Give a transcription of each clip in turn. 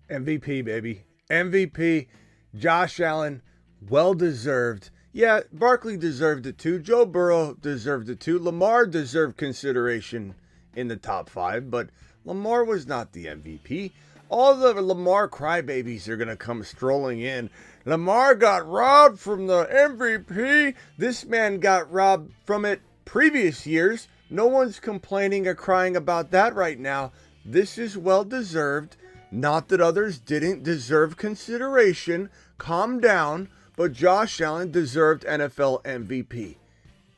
MVP, baby. MVP. Josh Allen, well deserved. Yeah, Barkley deserved it too. Joe Burrow deserved it too. Lamar deserved consideration in the top 5, but Lamar was not the MVP. All the Lamar crybabies are going to come strolling in. Lamar got robbed from the MVP. This man got robbed from it previous years. No one's complaining or crying about that right now. This is well deserved. Not that others didn't deserve consideration. Calm down. But Josh Allen deserved NFL MVP.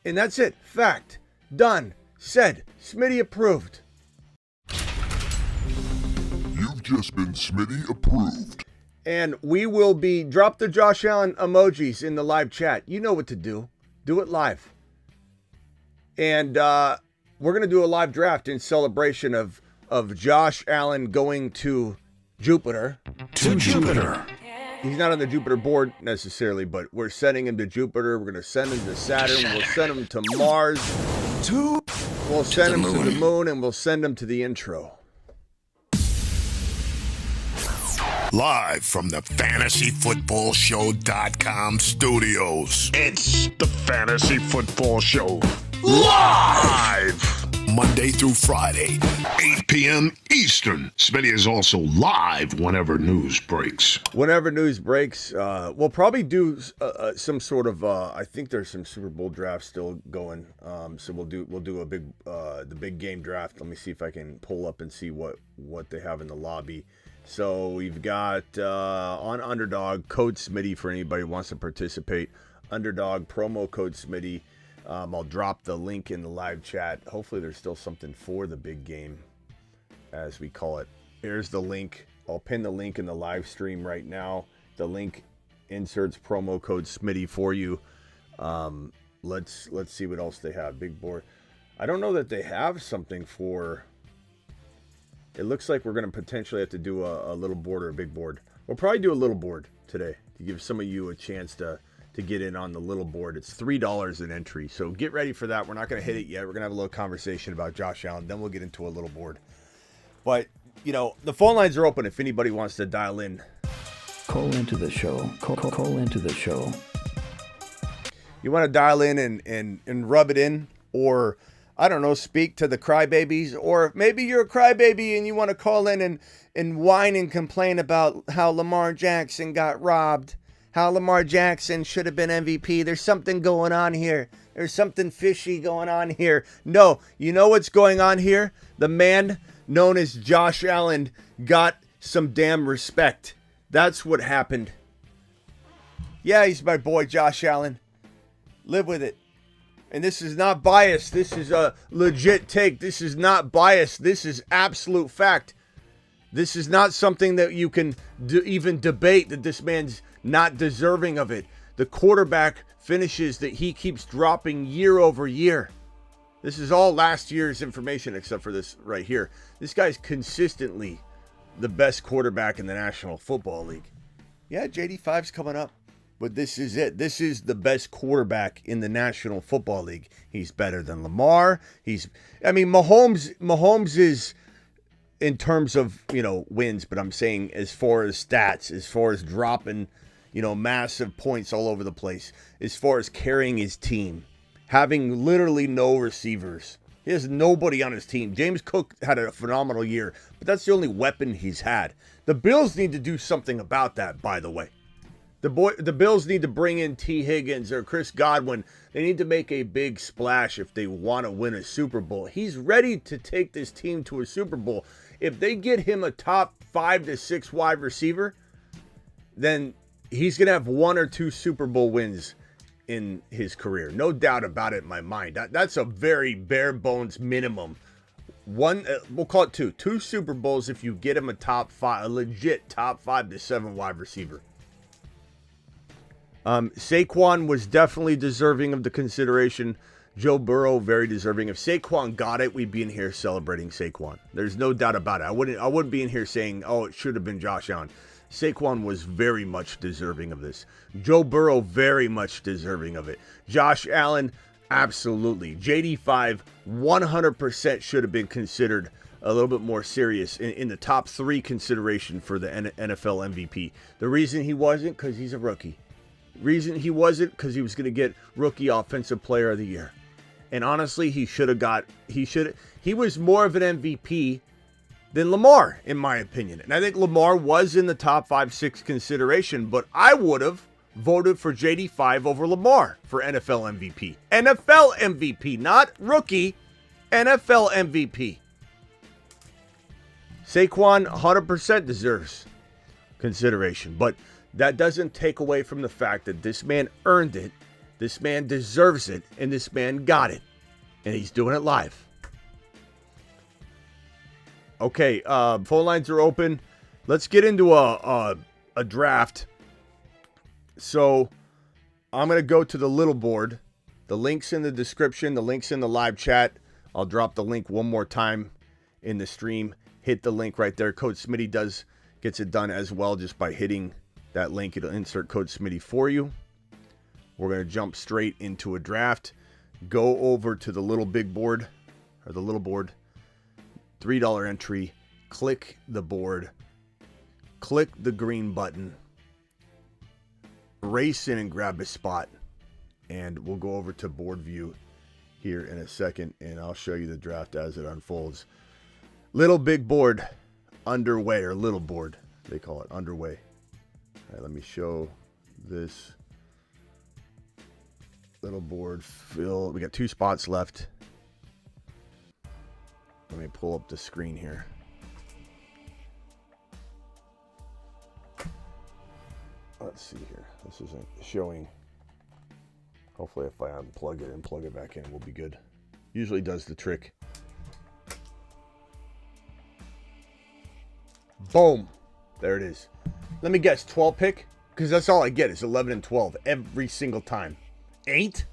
And that's it. Fact. Done. Said. Smitty approved. You've just been Smitty approved. And we will be, drop the Josh Allen emojis in the live chat. You know what to do. Do it live. And we're going to do a live draft in celebration of Josh Allen going to Jupiter. To Jupiter. He's not on the Jupiter board necessarily, but we're sending him to Jupiter. We're going to send him to Saturn. We'll send him to Mars. We'll send him to the moon, and we'll send him to the intro. Live from the FantasyFootballShow.com studios. It's the Fantasy Football Show. Live! Monday through Friday, 8 p.m. Eastern. Smitty is also live whenever news breaks. Whenever news breaks, we'll probably do some sort of. I think there's some Super Bowl draft still going. So we'll do a big the big game draft. Let me see if I can pull up and see what they have in the lobby. So we've got on Underdog code Smitty for anybody who wants to participate. Underdog promo code Smitty. I'll drop the link in the live chat. Hopefully there's still something for the big game, as we call it. Here's the link. I'll pin the link in the live stream right now. The link inserts promo code Smitty for you. Let's see what else they have. Big board. I don't know that they have something for... It looks like we're going to potentially have to do a little board or a big board. We'll probably do a little board today to give some of you a chance to get in on the little board. It's $3 an entry, so get ready for that. We're not going to hit it yet. We're going to have a little conversation about Josh Allen, then we'll get into a little board. But, you know, the phone lines are open if anybody wants to dial in. Call into the show. Call into the show. You want to dial in and rub it in, or, I don't know, speak to the crybabies, or maybe you're a crybaby and you want to call in and whine and complain about how Lamar Jackson got robbed. How Lamar Jackson should have been MVP. There's something going on here. There's something fishy going on here. No, you know what's going on here? The man known as Josh Allen got some damn respect. That's what happened. Yeah, he's my boy, Josh Allen. Live with it. And this is not biased. This is a legit take. This is not biased. This is absolute fact. This is not something that you can even debate that this man's not deserving of it. The quarterback finishes that he keeps dropping year over year. This is all last year's information except for this right here. This guy's consistently the best quarterback in the National Football League. Yeah, JD5's coming up, but this is it. This is the best quarterback in the National Football League. He's better than Lamar. Mahomes is in terms of, wins, but I'm saying as far as stats, as far as dropping, massive points all over the place, as far as carrying his team, having literally no receivers. He has nobody on his team. James Cook had a phenomenal year, but that's the only weapon he's had. The Bills need to do something about that, by the way. The Bills need to bring in T. Higgins or Chris Godwin. They need to make a big splash if they want to win a Super Bowl. He's ready to take this team to a Super Bowl. If they get him a top 5 to 6 wide receiver, then he's going to have 1 or 2 Super Bowl wins in his career. No doubt about it in my mind. That's a very bare bones minimum. One, we'll call it 2. 2 Super Bowls if you get him a legit top 5 to 7 wide receiver. Saquon was definitely deserving of the consideration. Joe Burrow, very deserving. If Saquon got it, we'd be in here celebrating Saquon. There's no doubt about it. I wouldn't be in here saying, oh, it should have been Josh Allen. Saquon was very much deserving of this. Joe Burrow, very much deserving of it. Josh Allen, absolutely. JD5, 100% should have been considered a little bit more serious in the top 3 consideration for the NFL MVP. The reason he wasn't, because he's a rookie. Reason he wasn't, because he was going to get Rookie Offensive Player of the Year. And honestly, he was more of an MVP than Lamar, in my opinion. And I think Lamar was in the top 5, 6 consideration, but I would have voted for JD5 over Lamar for NFL MVP. NFL MVP, not rookie, NFL MVP. Saquon 100% deserves consideration, but that doesn't take away from the fact that this man earned it, this man deserves it, and this man got it. And he's doing it live. Okay, phone lines are open. Let's get into a draft. So I'm going to go to the little board. The link's in the description. The link's in the live chat. I'll drop the link one more time in the stream. Hit the link right there. Code Smitty gets it done as well just by hitting that link. It'll insert Code Smitty for you. We're going to jump straight into a draft. Go over to the little big board, or the little board. $3 entry. Click the board. Click the green button. Race in and grab a spot. And we'll go over to board view here in a second, and I'll show you the draft as it unfolds. Little big board underway, or little board, they call it underway. All right, let me show this little board fill. We got 2 spots left. Let me pull up the screen here. Let's see here. This isn't showing. Hopefully if I unplug it and plug it back in, we'll be good. Usually does the trick. Boom. There it is. Let me guess, 12 pick? Because that's all I get is 11 and 12 every single time. 8?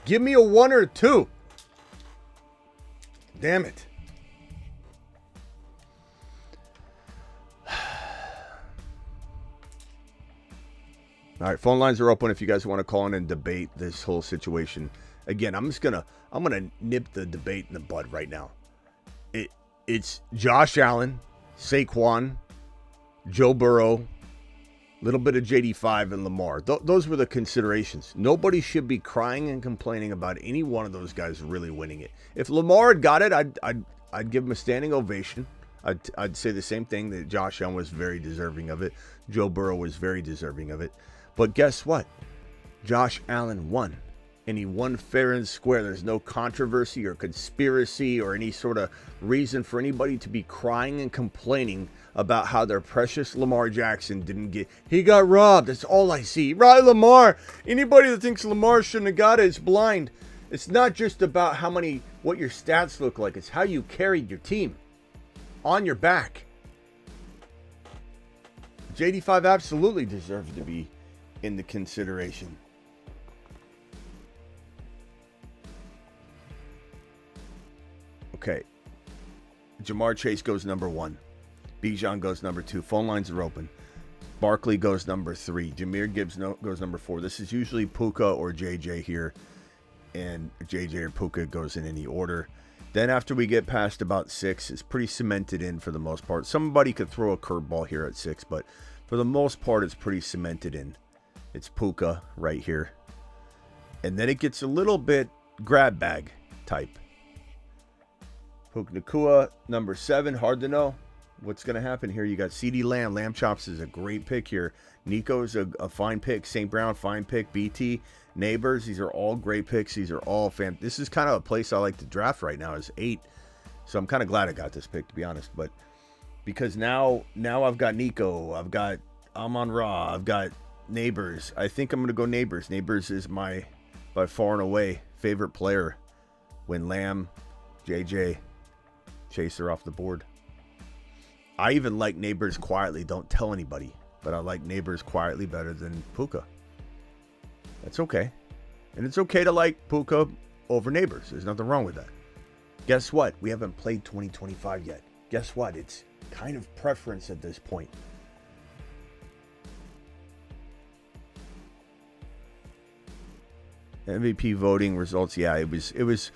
Give me a 1 or a 2. Damn it. All right, phone lines are open if you guys want to call in and debate this whole situation. Again, I'm gonna nip the debate in the bud right now. It's Josh Allen, Saquon, Joe Burrow, little bit of JD5 and Lamar. Those were the considerations. Nobody should be crying and complaining about any one of those guys really winning it. If Lamar had got it, I'd give him a standing ovation. I'd say the same thing, that Josh Allen was very deserving of it. Joe Burrow was very deserving of it. But guess what? Josh Allen won. And he won fair and square. There's no controversy or conspiracy or any sort of reason for anybody to be crying and complaining about how their precious Lamar Jackson didn't get. He got robbed. That's all I see. Right, Lamar. Anybody that thinks Lamar shouldn't have got it is blind. It's not just about what your stats look like. It's how you carried your team on your back. JD5 absolutely deserves to be in the consideration. Okay. Jamar Chase goes number 1. Bijan goes number 2. Phone lines are open. Barkley goes number 3. Jahmyr Gibbs goes number 4. This is usually Puka or JJ here. And JJ or Puka goes in any order. Then after we get past about 6, it's pretty cemented in for the most part. Somebody could throw a curveball here at 6, but for the most part, it's pretty cemented in. It's Puka right here. And then it gets a little bit grab bag type. Puka Nacua, number 7. Hard to know what's going to happen here. You got CeeDee Lamb. Lamb Chops is a great pick here. Nico's a fine pick. St. Brown, fine pick. BT, Neighbors. These are all great picks. These are all This is kind of a place I like to draft right now is 8. So I'm kind of glad I got this pick, to be honest. But because now I've got Nico. I've got Amon-Ra. I've got Neighbors. I think I'm going to go Neighbors. Neighbors is my, by far and away, favorite player when Lamb, JJ, Chaser off the board. I even like Neighbors quietly. Don't tell anybody. But I like Neighbors quietly better than Puka. That's okay. And it's okay to like Puka over Neighbors. There's nothing wrong with that. Guess what? We haven't played 2025 yet. Guess what? It's kind of preference at this point. MVP voting results. Yeah, it was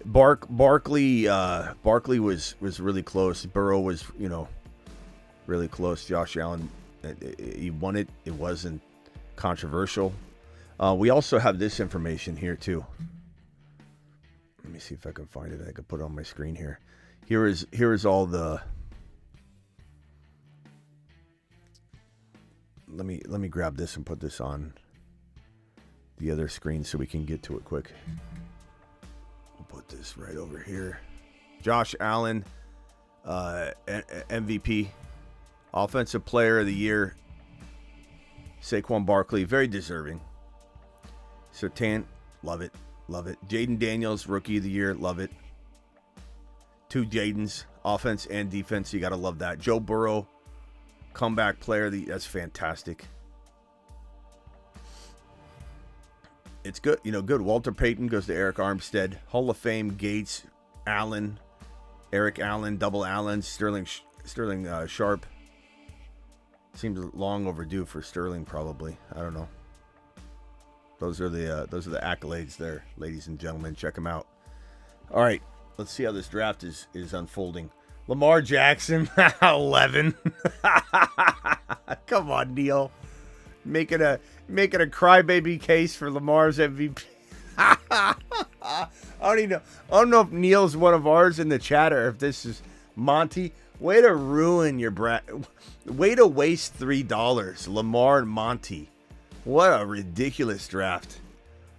Barkley was really close. Burrow was, really close. Josh Allen, he won it. It wasn't controversial. We also have this information here too. Let me see if I can find it. I can put it on my screen here. Here is all the. Let me grab this and put this on the other screen so we can get to it quick. We'll put this right over here. Josh Allen, MVP, Offensive Player of the Year. Saquon Barkley, very deserving. Surtain, love it. Jaden Daniels, Rookie of the Year, love it. 2 Jadens, offense and defense, you gotta love that. Joe Burrow, Comeback Player, that's fantastic. It's good, good. Walter Payton goes to Eric Armstead. Hall of Fame, Gates, Allen, Eric Allen, Double Allen, Sterling Sharp. Seems long overdue for Sterling, probably. I don't know. Those are the accolades there, ladies and gentlemen. Check them out. All right, let's see how this draft is unfolding. Lamar Jackson, 11. Come on, Neil. Making a crybaby case for Lamar's MVP. I don't know if Neil's one of ours in the chat or if this is Monty. Way to ruin your way to waste $3. Lamar and Monty. What a ridiculous draft.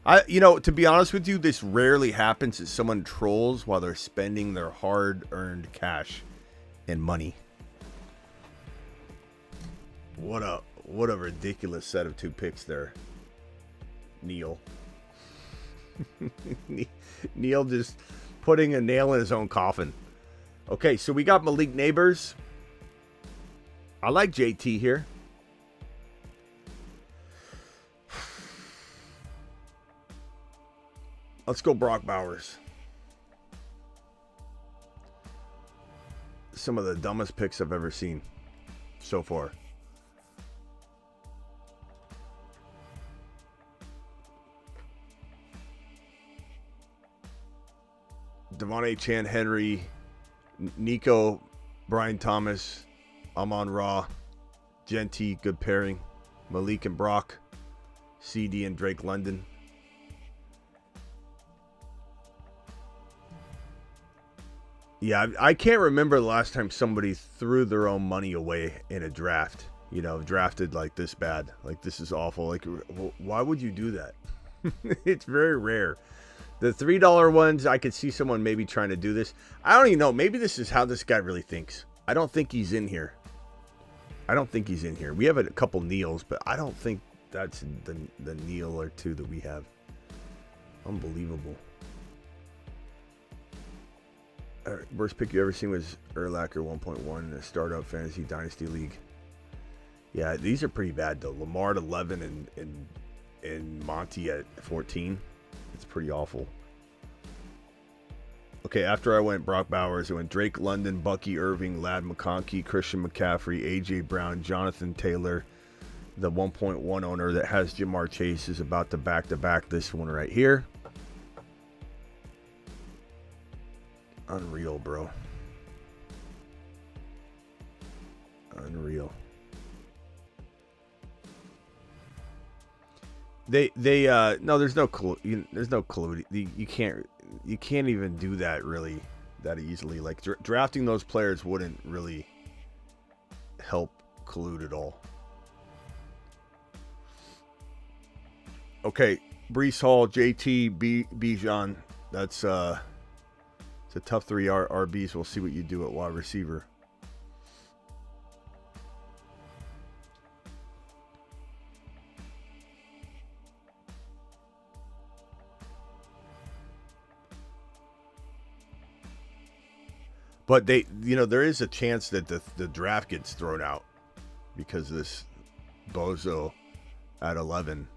To be honest with you, this rarely happens that someone trolls while they're spending their hard-earned cash and money. What a ridiculous set of 2 picks there, Neil. Neil just putting a nail in his own coffin. Okay, so we got Malik Neighbors. I like JT here. Let's go Brock Bowers. Some of the dumbest picks I've ever seen so far. Devon Chan Henry, Nico, Brian Thomas, Amon Ra, Genty, good pairing. Malik and Brock, CD and Drake London. Yeah, I can't remember the last time somebody threw their own money away in a draft. Drafted like this bad. Like, this is awful. Like, why would you do that? It's very rare. The $3 ones, I could see someone maybe trying to do this. I don't even know. Maybe this is how this guy really thinks. I don't think he's in here. We have a couple Neils, but I don't think that's the Neil or 2 that we have. Unbelievable. Worst pick you ever seen was Urlacher 1.1 in a startup fantasy dynasty league. Yeah, these are pretty bad though. Lamar at 11 and Monty at 14. It's pretty awful. Okay, after I went Brock Bowers, I went Drake London, Bucky Irving, Ladd McConkey, Christian McCaffrey, AJ Brown, Jonathan Taylor. The 1.1 owner that has Jamar Chase is about to back this one right here. Unreal, bro. Unreal. No, there's no clue. There's no clue. You can't even do that really that easily. Like drafting those players wouldn't really help collude at all. Okay, Breece Hall, JT, Bijan. That's it's a tough 3 RBs. We'll see what you do at wide receiver. But there is a chance that the draft gets thrown out because of this bozo at 11.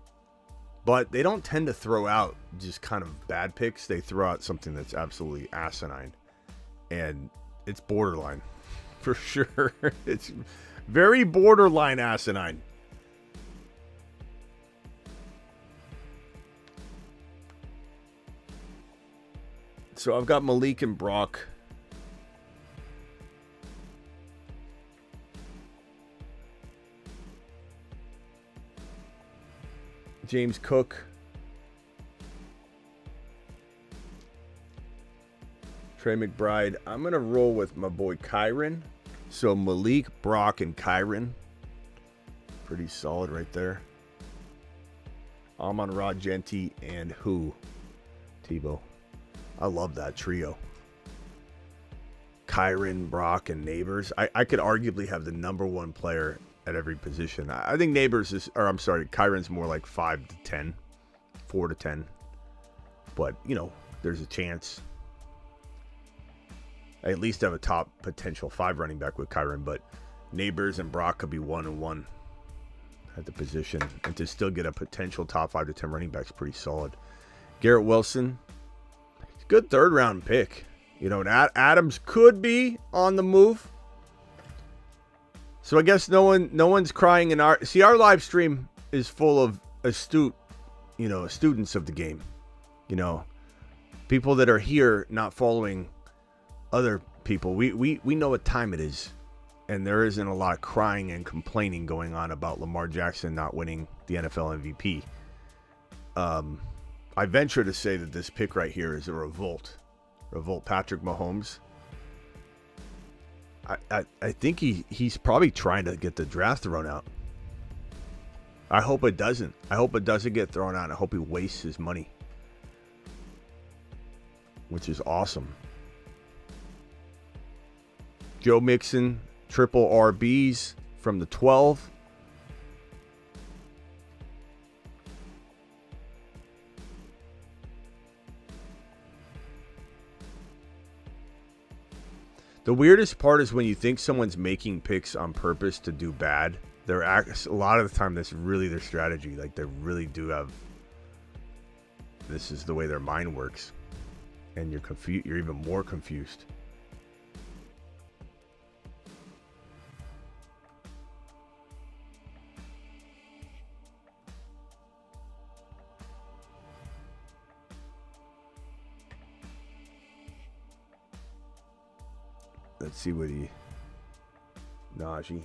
But they don't tend to throw out just kind of bad picks. They throw out something that's absolutely asinine. And it's borderline. For sure. It's very borderline asinine. So I've got Malik and Brock. James Cook. Trey McBride. I'm going to roll with my boy Kyron. So Malik, Brock, and Kyron. Pretty solid right there. Amon-Ra, Genti, and who? Tebow. I love that trio. Kyron, Brock, and Neighbors. I could arguably have the number one player at every position. I think Kyron's more like 5 to 10, 4 to 10. But, there's a chance. I at least have a top potential 5 running back with Kyron, but Neighbors and Brock could be 1-1 at the position. And to still get a potential top 5 to 10 running back is pretty solid. Garrett Wilson, good 3rd round pick. Adams could be on the move. So I guess no one's crying in our live stream is full of astute, students of the game. People that are here not following other people. We know what time it is. And there isn't a lot of crying and complaining going on about Lamar Jackson not winning the NFL MVP. I venture to say that this pick right here is a revolt. Revolt Patrick Mahomes. I think he's probably trying to get the draft thrown out. I hope it doesn't. I hope it doesn't get thrown out. I hope he wastes his money. Which is awesome. Joe Mixon, triple RBs from the 12. The weirdest part is when you think someone's making picks on purpose to do bad. A lot of the time, that's really their strategy. Like, they really do have. This is the way their mind works, and you're confused. You're even more confused. Let's see what Najee.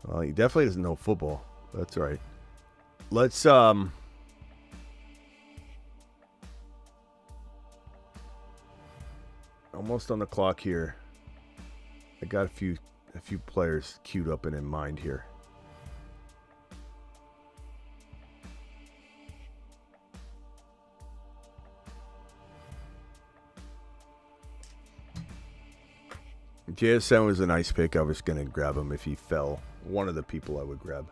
Well, he definitely doesn't know football. That's right. Let's almost on the clock here. I got a few players queued up and in mind here. JSN was a nice pick. I was going to grab him if he fell. One of the people I would grab.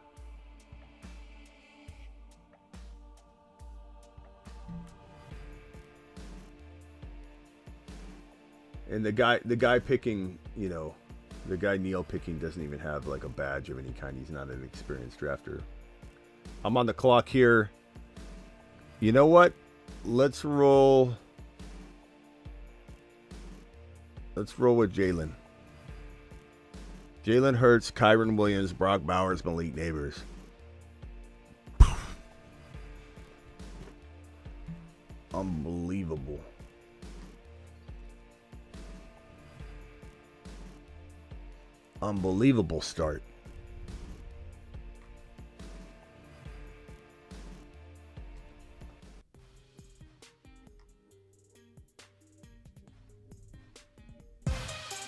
And the guy picking, the guy Neil picking doesn't even have like a badge of any kind. He's not an experienced drafter. I'm on the clock here. You know what? Let's roll with Jalen. Jalen Hurts, Kyron Williams, Brock Bowers, Malik Neighbors. Unbelievable. Unbelievable start.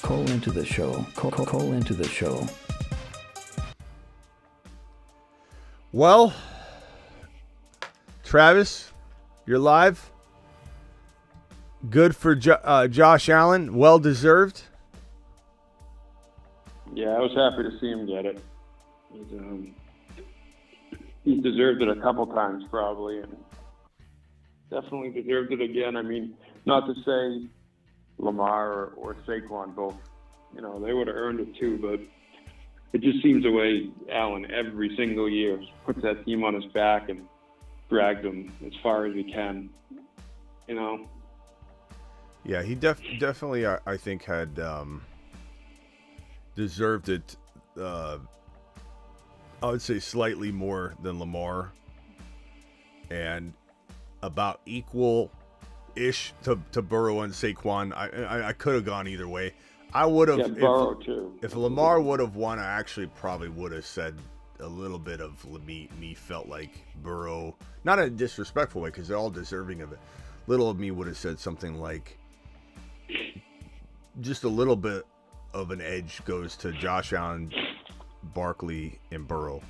Call into the show. Call into the show. Well, Travis, you're live. Good for Josh Allen. Well deserved. Yeah, I was happy to see him get it. He's deserved it a couple times probably, and definitely deserved it again. I mean, not to say Lamar or Saquon both, they would have earned it too, but it just seems the way Allen every single year puts that team on his back and drags them as far as he can, Yeah, he definitely, I think, had deserved it, I would say slightly more than Lamar. And about equal-ish to Burrow and Saquon. I could have gone either way. I would have. Yeah, Burrow too. If Lamar would have won, I actually probably would have said a little bit of me felt like Burrow, not in a disrespectful way because they're all deserving of it. Little of me would have said something like, just a little bit of an edge goes to Josh Allen, Barkley, and Burrow.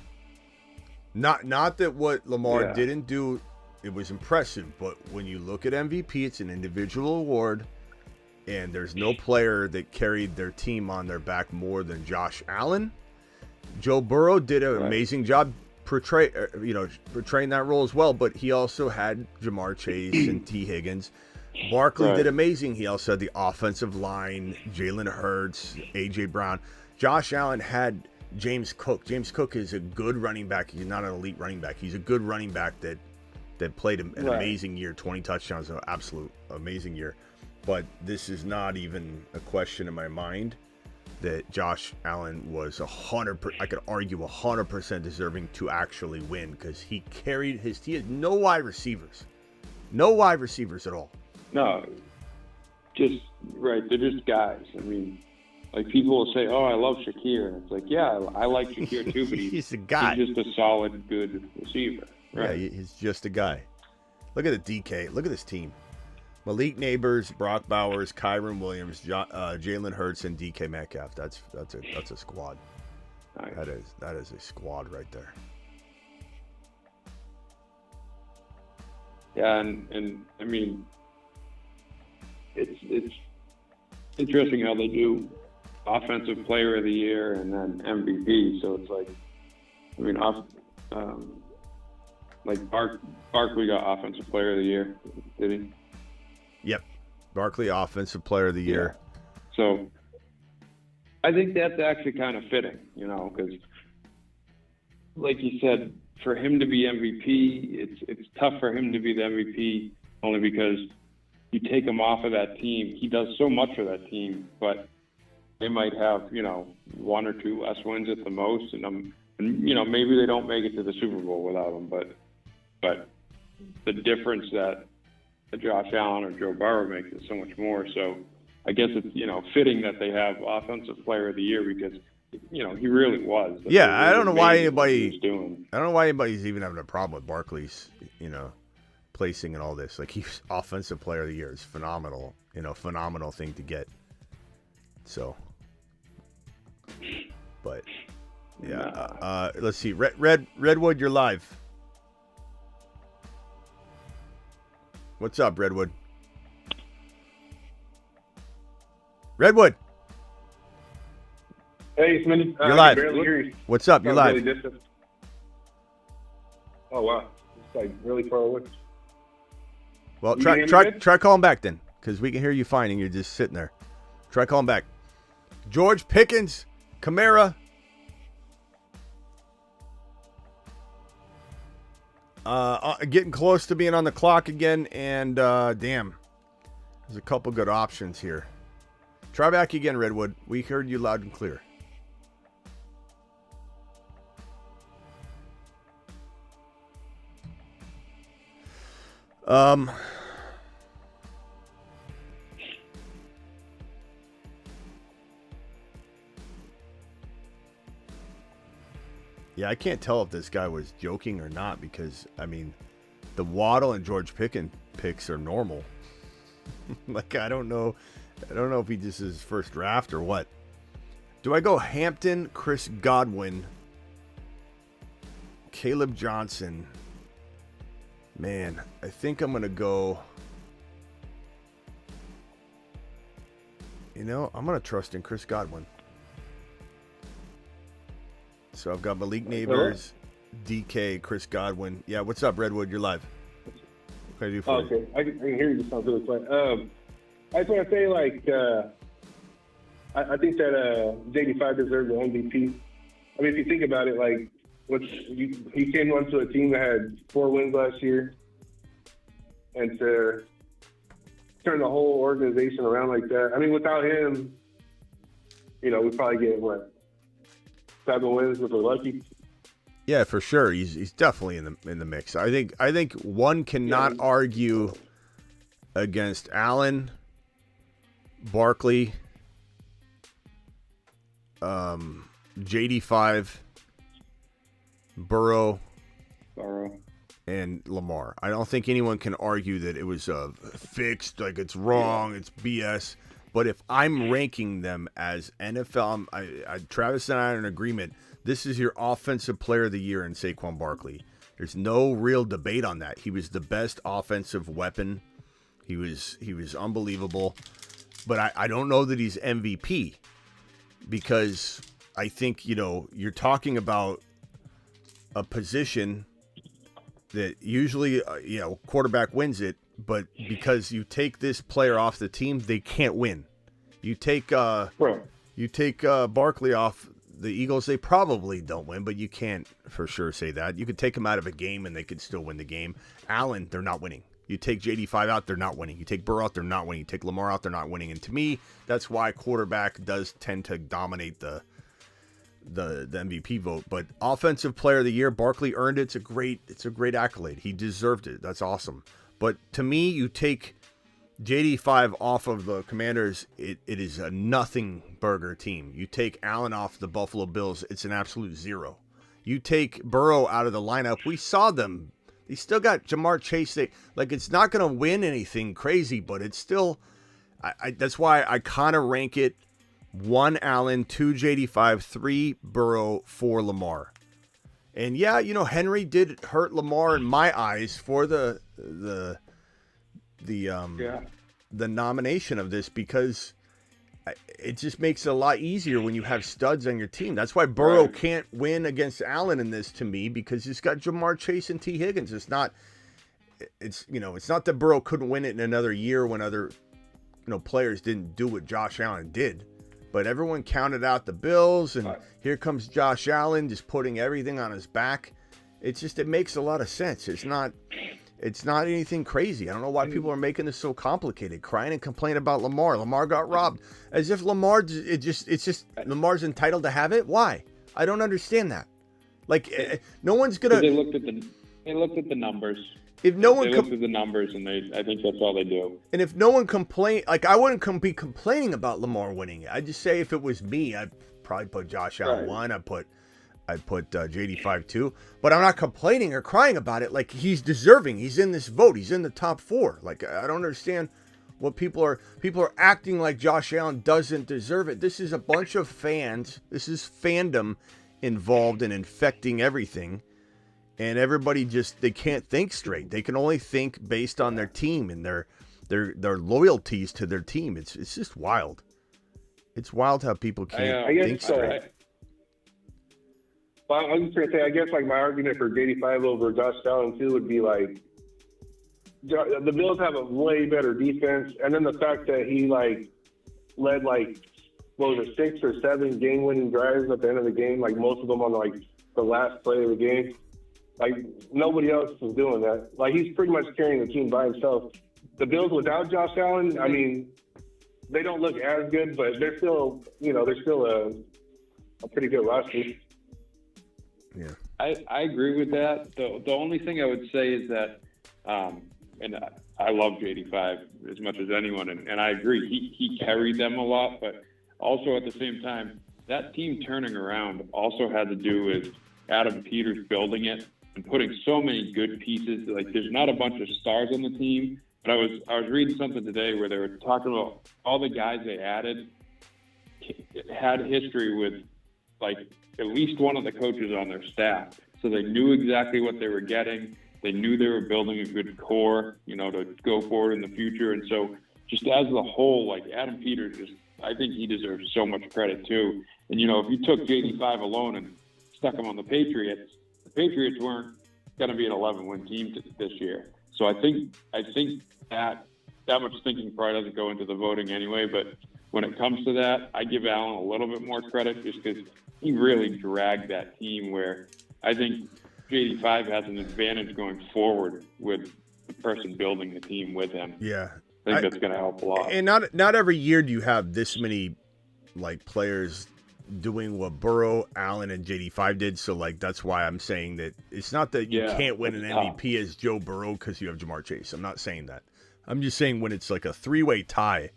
Not that what Lamar didn't do, it was impressive, but when you look at MVP, it's an individual award, and there's no player that carried their team on their back more than Josh Allen. Joe Burrow did an amazing job portraying that role as well, but he also had Jamar Chase and T. Higgins. Barkley did amazing. He also had the offensive line, Jalen Hurts, A.J. Brown. Josh Allen had James Cook. James Cook is a good running back. He's not an elite running back. He's a good running back that played an amazing year, 20 touchdowns, an absolute amazing year. But this is not even a question in my mind that Josh Allen was 100%, I could argue 100% deserving to actually win because he carried his team. He had no wide receivers. No wide receivers at all. No, they're just guys. I mean, like people will say, "Oh, I love Shakir," and it's like, yeah, I like Shakir too, but he's a guy. He's just a solid, good receiver. Right? Yeah, he's just a guy. Look at the DK. Look at this team: Malik Neighbors, Brock Bowers, Kyron Williams, Jalen Hurts, and DK Metcalf. That's a squad. Nice. That is a squad right there. Yeah, and I mean, it's interesting how they do offensive player of the year and then MVP. So it's like, I mean, Barkley got offensive player of the year, did he? Yep, Barkley offensive player of the year. So I think that's actually kind of fitting, because like you said, for him to be MVP, it's tough for him to be the MVP only because you take him off of that team. He does so much for that team, but they might have, one or two less wins at the most, and maybe they don't make it to the Super Bowl without him. But the difference that Josh Allen or Joe Burrow makes is so much more. So I guess it's fitting that they have Offensive Player of the Year because he really was. Yeah, I don't know why anybody's even having a problem with Barkley's placing and all this. Like, he's Offensive Player of the Year is phenomenal. Phenomenal thing to get. So, but yeah, let's see. Redwood, you're live. What's up, Redwood? Redwood. Hey, Smitty. You're live. I can barely hear you. What's up? You're live. Really distant. Oh wow, it's like really far away. Well, try calling back then, because we can hear you fine and you're just sitting there. Try calling back. George Pickens, Kamara. Getting close to being on the clock again, and damn, there's a couple good options here. Try back again, Redwood. We heard you loud and clear. Yeah, I can't tell if this guy was joking or not because, I mean, the Waddle and George Pickens picks are normal. Like, I don't know if he just is his first draft or what. Do I go Hampton, Chris Godwin, Caleb Johnson? Man, I think I'm going to go... I'm going to trust in Chris Godwin. So I've got Malik Neighbors, DK, Chris Godwin. Yeah, what's up, Redwood? You're live. What can I do for you? Okay, I can hear you. This sounds really fun. I just want to say, I think that JD5 deserves the MVP. I mean, if you think about it, he came onto a team that had 4 wins last year, and to turn the whole organization around like that. I mean, without him, we probably get 7 wins if we're lucky. Yeah, for sure. He's definitely in the mix. I think one cannot argue against Allen, Barkley, JD5, Burrow, and Lamar. I don't think anyone can argue that it was fixed, like it's wrong, it's BS. But if I'm ranking them as NFL, Travis and I are in agreement. This is your offensive player of the year in Saquon Barkley. There's no real debate on that. He was the best offensive weapon. He was unbelievable. But I don't know that he's MVP, because I think, you're talking about a position that usually, quarterback wins it, but because you take this player off the team, they can't win. You take Barkley off the Eagles, they probably don't win, but you can't for sure say that. You could take them out of a game and they could still win the game. Allen, they're not winning. You take JD5 out, they're not winning. You take Burrow out, they're not winning. You take Lamar out, they're not winning. And to me, that's why quarterback does tend to dominate the MVP vote. But offensive player of the year, Barkley earned it. It's a great accolade. He deserved it. That's awesome. But to me, you take JD5 off of the Commanders, it is a nothing burger team. You take Allen off the Buffalo Bills, it's an absolute zero. You take Burrow out of the lineup, we saw them. They still got Jamar Chase. It's not going to win anything crazy, but it's still, that's why I kind of rank it 1 Allen, 2 JD5, 3 Burrow, 4 Lamar. And yeah, Henry did hurt Lamar in my eyes for the nomination of this, because it just makes it a lot easier when you have studs on your team. That's why Burrow can't win against Allen in this, to me, because he's got Jamar Chase and T. Higgins. It's not that Burrow couldn't win it in another year when other players didn't do what Josh Allen did. But everyone counted out the Bills, and here comes Josh Allen just putting everything on his back. It makes a lot of sense. It's not anything crazy. I don't know why people are making this so complicated, crying and complaining about Lamar. Lamar got robbed, as if Lamar's entitled to have it. Why? I don't understand that. No one's gonna. They looked at the numbers. If no one looked at the numbers, and I think that's all they do. And if no one complained, I wouldn't be complaining about Lamar winning it. I'd just say, if it was me, I'd probably put Josh Allen 1. I'd put JD5 2, but I'm not complaining or crying about it. He's deserving. He's in this vote. He's in the top 4. I don't understand what people are acting like Josh Allen doesn't deserve it. This is a bunch of fans. This is fandom involved in infecting everything. And everybody they can't think straight. They can only think based on their team and their loyalties to their team. It's just wild. It's wild how people can't think straight. Well, I was just going to say, I guess my argument for JD5 over Josh Allen too would be the Bills have a way better defense, and then the fact that he led 6 or 7 game-winning drives at the end of the game, most of them on the last play of the game. Nobody else was doing that. He's pretty much carrying the team by himself. The Bills without Josh Allen, they don't look as good, but they're still a pretty good roster. Yeah, I agree with that. The only thing I would say is that, and I love JD5 as much as anyone, and I agree, he carried them a lot, but also at the same time, that team turning around also had to do with Adam Peters building it and putting so many good pieces. There's not a bunch of stars on the team, but I was reading something today where they were talking about all the guys they added had history with at least one of the coaches on their staff. So they knew exactly what they were getting. They knew they were building a good core, to go forward in the future. And so just as a whole, Adam Peters, I think he deserves so much credit too. And, if you took JD5 alone and stuck him on the Patriots weren't going to be an 11-win team this year. So I think that much thinking probably doesn't go into the voting anyway. But when it comes to that, I give Allen a little bit more credit just because he really dragged that team, where I think JD5 has an advantage going forward with the person building the team with him. Yeah. I think that's going to help a lot. And not every year do you have this many players doing what Burrow, Allen, and JD5 did. So, like, that's why I'm saying that it's not that you can't win an MVP as Joe Burrow because you have Jamar Chase. I'm not saying that. I'm just saying when it's like a three-way tie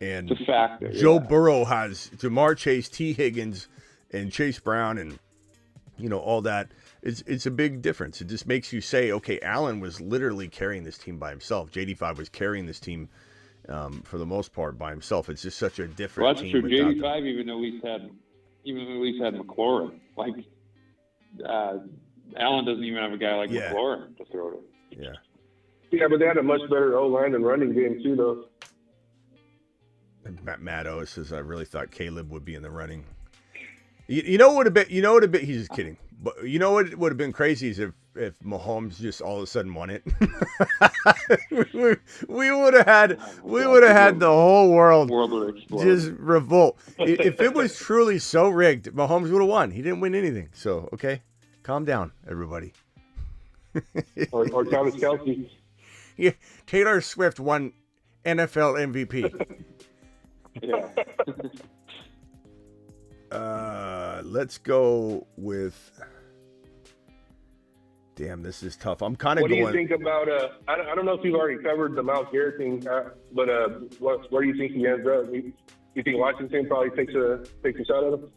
and It's a factor. Joe Burrow has Jamar Chase, T. Higgins, and Chase Brown, and, you know, all that. It's a big difference. It just makes you say, okay, Allen was literally carrying this team by himself. JD5 was carrying this team for the most part by himself. It's just such a different Well, that's team. true. JD5 even at least had McLaurin. Like Allen doesn't even have a guy like McLaurin to throw to. Yeah. Yeah, but they had a much better O-line and running game too, though. Matt O says, I really thought Caleb would be in the running. You know what would have been, he's just kidding. But you know what would have been crazy is if Mahomes just all of a sudden won it. we would have had the whole world would explode. just revolt. If it was truly so rigged, Mahomes would have won. He didn't win anything. So, okay, calm down, everybody. or Travis Kelce. Yeah, Taylor Swift won NFL MVP. Yeah. Let's go with. Damn, this is tough. I'm kind of going. What do you think about? I don't know if you've already covered the Myles Garrett thing, but where do you think he ends up? You think Washington probably takes a shot at him?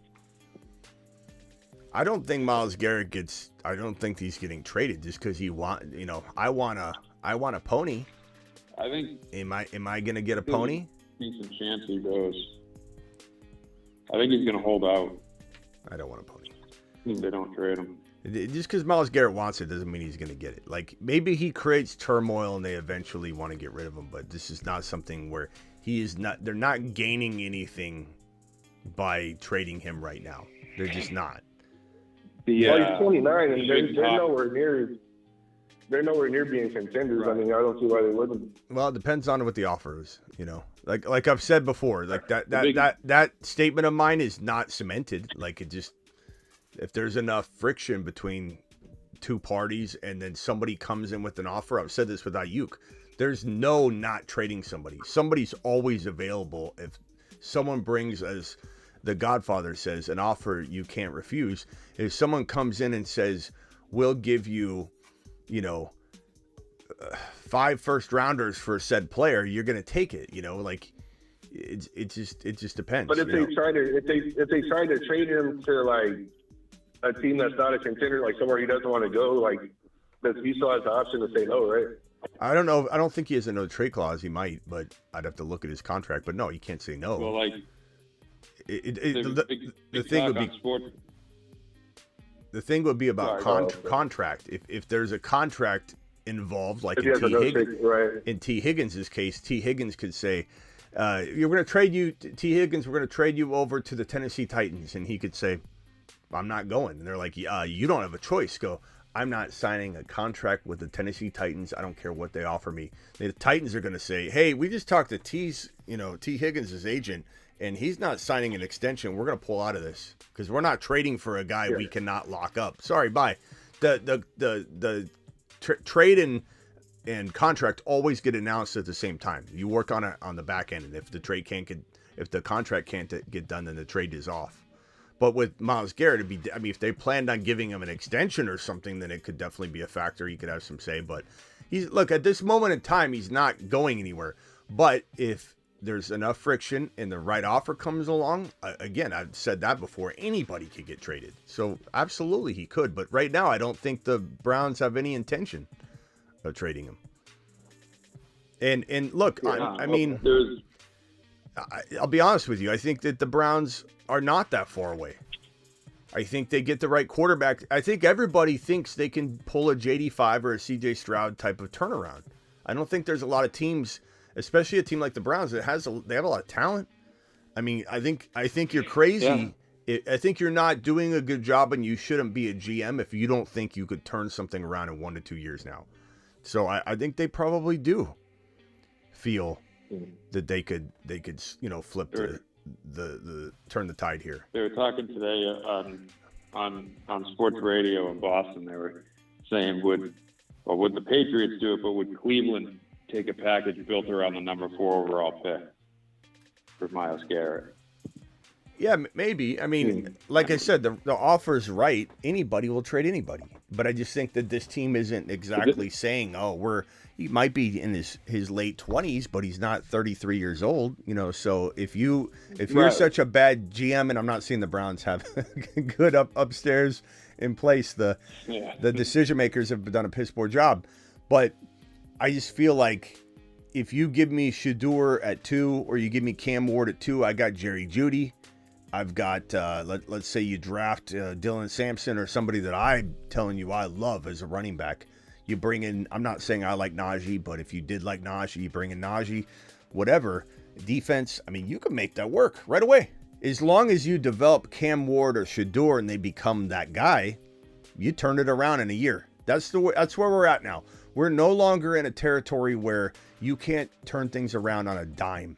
I don't think Myles Garrett gets. I don't think he's getting traded just because he want. You know, I want a pony. I think. Am I gonna get a pony? Decent chance he goes. I think he's gonna hold out. I don't want a pony. If they don't trade him. Just because Myles Garrett wants it doesn't mean he's going to get it. Like, maybe he creates turmoil and they eventually want to get rid of him, but this is not something where they're not gaining anything by trading him right now. They're just not. He's 29 and they're nowhere near being contenders. Right. I mean, I don't see why they wouldn't. Well, it depends on what the offer is, you know. Like I've said before, like that statement of mine is not cemented. Like, it just, if there's enough friction between two parties and then somebody comes in with an offer, I've said this with Ayuk, there's no not trading somebody. Somebody's always available. If someone brings, as the Godfather says, an offer you can't refuse, if someone comes in and says, we'll give you, 5 first-rounders for said player, you're going to take it, like it just depends. But if they try to trade him to like a team that's not a contender, like somewhere he doesn't want to go, like he still has the option to say no, right? I don't know. I don't think he has a no trade clause. He might, but I'd have to look at his contract. But no, he can't say no. Well, like the thing would be the thing would be about contract. If there's a contract involved, like in T. Higgins' case, T. Higgins could say, "You're going to trade you, T. Higgins. We're going to trade you over to the Tennessee Titans," and he could say, "I'm not going." And they're like, "You don't have a choice. Go." I'm not signing a contract with the Tennessee Titans. I don't care what they offer me. The Titans are going to say, "Hey, we just talked to T. Higgins' agent, and he's not signing an extension. We're going to pull out of this because we're not trading for a guy we cannot lock up. Sorry, bye." The trade and contract always get announced at the same time. You work on it on the back end, and if the contract can't get done, then the trade is off. But with Myles Garrett, if they planned on giving him an extension or something, then it could definitely be a factor. He could have some say. But at this moment in time, he's not going anywhere. But if there's enough friction and the right offer comes along, again, I've said that before, anybody could get traded. So absolutely he could. But right now, I don't think the Browns have any intention of trading him. And look, I'll be honest with you. I think that the Browns are not that far away. I think they get the right quarterback. I think everybody thinks they can pull a JD5 or a CJ Stroud type of turnaround. I don't think there's a lot of teams, especially a team like the Browns, they have a lot of talent. I mean, I think you're crazy. Yeah. I think you're not doing a good job, and you shouldn't be a GM if you don't think you could turn something around in 1 to 2 years now. So I think they probably do feel that they could flip the turn the tide here. They were talking today on sports radio in Boston. They were saying would the Patriots do it, but would Cleveland take a package built around the number 4 overall pick for Myles Garrett? Yeah, maybe. I mean, like I said, the offer's right. Anybody will trade anybody. But I just think that this team isn't exactly saying, oh, he might be in his late 20s, but he's not 33 years old, So if you're Right. such a bad GM, and I'm not seeing the Browns have good upstairs in place, the decision makers have done a piss poor job. But I just feel like if you give me Shador at 2 or you give me Cam Ward at 2, I got Jerry Jeudy. I've got, let's say you draft Dylan Sampson or somebody that I'm telling you I love as a running back. You bring in, I'm not saying I like Najee, but if you did like Najee, you bring in Najee, whatever. Defense, I mean, you can make that work right away. As long as you develop Cam Ward or Shador and they become that guy, you turn it around in a year. That's where we're at now. We're no longer in a territory where you can't turn things around on a dime.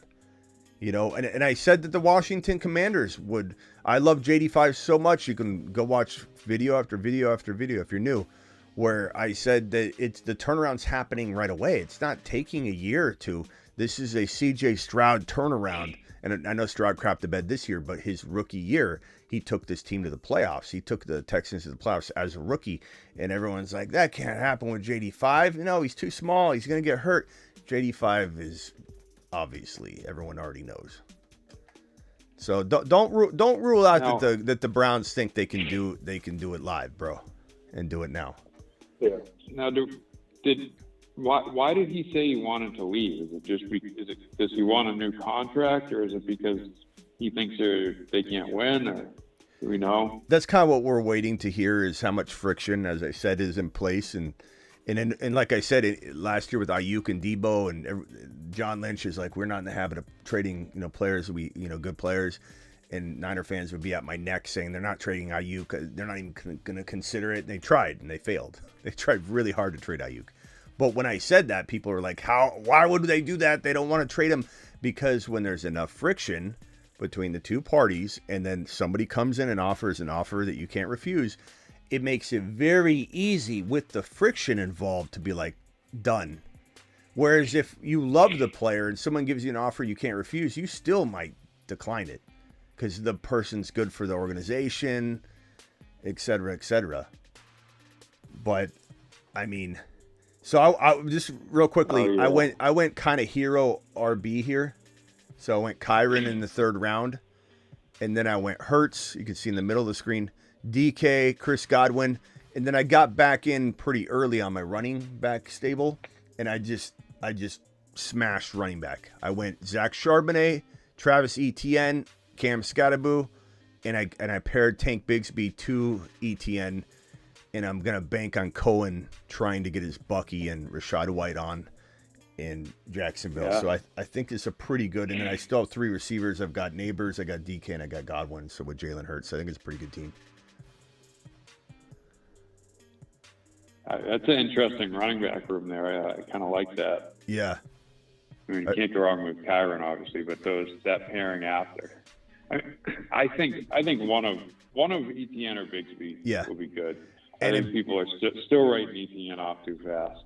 And I said that the Washington Commanders would. I love JD5 so much. You can go watch video after video after video if you're new, where I said that it's the turnaround's happening right away. It's not taking a year or two. This is a CJ Stroud turnaround. And I know Stroud crapped the bed this year, but his rookie year, he took this team to the playoffs. He took the Texans to the playoffs as a rookie. And everyone's like, that can't happen with JD5. No, he's too small. He's going to get hurt. JD5 is... obviously, everyone already knows. So don't rule out that the Browns think they can do it live, bro, and do it now. Yeah. Now, why did he say he wanted to leave? Is it just does he want a new contract, or is it because he thinks they can't win, or do we know? That's kind of what we're waiting to hear, is how much friction, as I said, is in place. And like I said, last year with Ayuk and Debo and John Lynch is like, we're not in the habit of trading, players, good players. And Niner fans would be at my neck saying they're not trading Ayuk. They're not even going to consider it. And they tried and they failed. They tried really hard to trade Ayuk. But when I said that, people are like, why would they do that? They don't want to trade him. Because when there's enough friction between the two parties and then somebody comes in and offers an offer that you can't refuse, it makes it very easy with the friction involved to be like, done. Whereas if you love the player and someone gives you an offer you can't refuse, you still might decline it because the person's good for the organization, et cetera, et cetera. But I mean, so I just real quickly, I went kind of hero RB here. So I went Kyron in the third round, and then I went Hurts. You can see in the middle of the screen. DK, Chris Godwin, and then I got back in pretty early on my running back stable, and I just smashed running back. I went Zach Charbonnet, Travis Etienne, Cam Scatterboo, and I paired Tank Bigsby to Etienne, and I'm gonna bank on Cohen trying to get his Bucky and Rashad White on in Jacksonville. Yeah. So I think it's a pretty good, and then I still have 3 receivers. I've got Neighbors, I got DK, and I got Godwin. So with Jalen Hurts, I think it's a pretty good team. That's an interesting running back room there. I kind of like that. Yeah. I mean, you can't go wrong with Kyron, obviously, but that pairing after. I think one of Etienne or Bigsby will be good. I think people are still writing Etienne off too fast.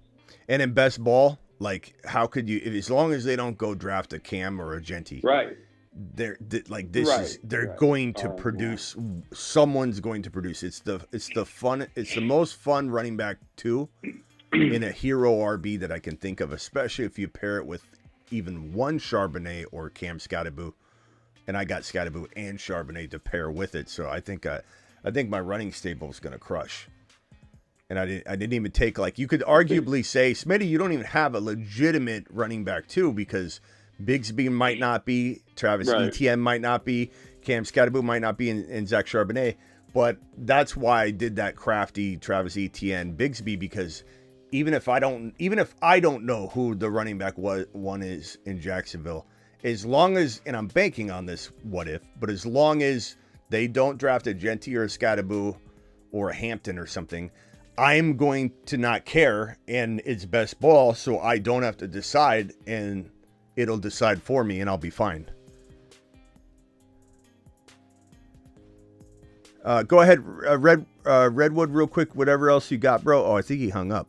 And in best ball, like, how could you? As long as they don't go draft a Cam or a Genty, right? They're going to produce. Yeah. Someone's going to produce. It's the most fun running back too in a hero RB that I can think of, especially if you pair it with even one Charbonnet or Cam Scatterboo, and I got Scatterboo and Charbonnet to pair with it. So I think my running stable is going to crush. And I didn't even take, like, you could arguably say, Smitty, you don't even have a legitimate running back too, because Bigsby might not be, Travis Etienne might not be, Cam Scatterboo might not be, and Zach Charbonnet. But that's why I did that crafty Travis Etienne Bigsby, because even if I don't know who the running back one is in Jacksonville, as long as, and I'm banking on this what if, but as long as they don't draft a Genty or a Scatterboo or a Hampton or something, I'm going to not care, and it's best ball, so I don't have to decide, and it'll decide for me, and I'll be fine. Go ahead, Redwood, real quick. Whatever else you got, bro. Oh, I think he hung up.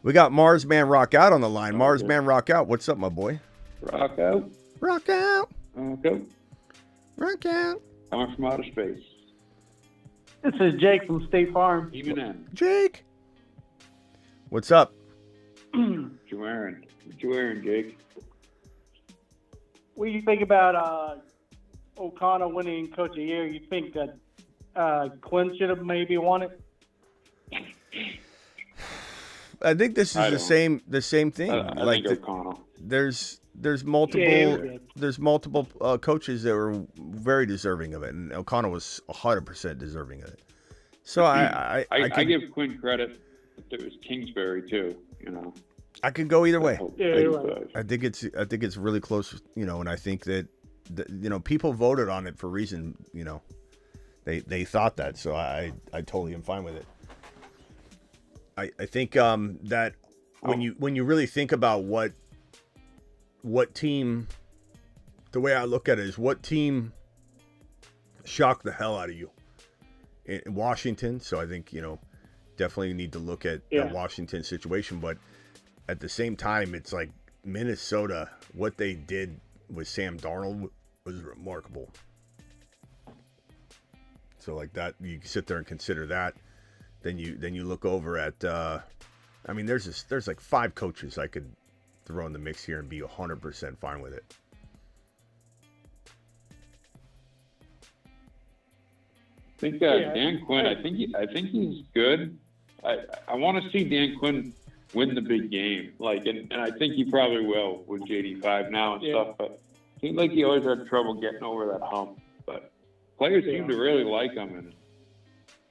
We got Marsman Rock Out on the line. Marsman Rock Out, what's up, my boy? Rock out. Rock out. Okay. Rock out. Coming from outer space. This is Jake from State Farm. Even in. Jake. What's up? What you wearing, Jake? What do you think about O'Connell winning Coach of the Year? You think that Quinn should have maybe won it? I think this is the same thing. I think O'Connell. There's multiple coaches that were very deserving of it, and O'Connell was 100% deserving of it. So I give Quinn credit. It was Kingsbury too. I could go either way. Yeah, you're right. I think it's really close. And I think that people voted on it for a reason. They thought that. So I totally am fine with it. I think that when you really think about what team, the way I look at it is what team shocked the hell out of you in Washington. So I think, definitely need to look at the Washington situation, but at the same time, it's like Minnesota, what they did with Sam Darnold was remarkable. So like that, you sit there and consider that. Then you look over at, there's like 5 coaches I could throw in the mix here and be 100% fine with it. I think Dan Quinn. I think he's good. I want to see Dan Quinn win the big game, and I think he probably will with JD5 now and stuff. But it seems like he always had trouble getting over that hump. But players seem to really like him, and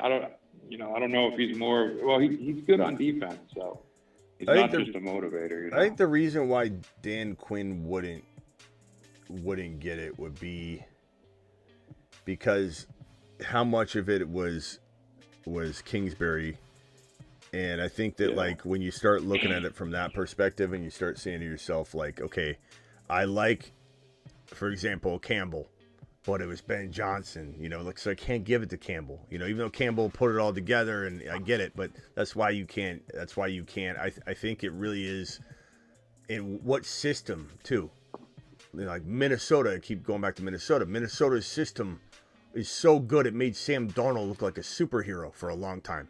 I don't know if he's more. Well, he's good on defense, so he's not just a motivator. I think the reason why Dan Quinn wouldn't get it would be because how much of it was Kingsbury, and I think that when you start looking at it from that perspective, and you start saying to yourself okay, I like, for example, Campbell. But it was Ben Johnson, so I can't give it to Campbell, even though Campbell put it all together, and I get it, but that's why you can't. I think it really is in what system too. Like Minnesota, I keep going back to Minnesota. Minnesota's system is so good it made Sam Darnold look like a superhero for a long time.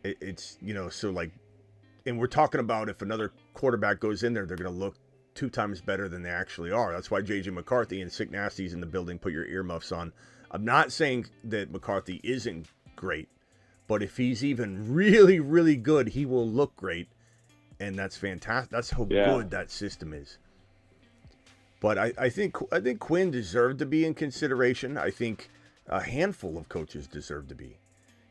It's and we're talking about if another quarterback goes in there, they're going to look 2 times better than they actually are. That's why J.J. McCarthy and Sick Nasty's in the building. Put your earmuffs on. I'm not saying that McCarthy isn't great, but if he's even really, really good, he will look great, and that's fantastic. That's how good that system is. But I think Quinn deserved to be in consideration. I think a handful of coaches deserve to be.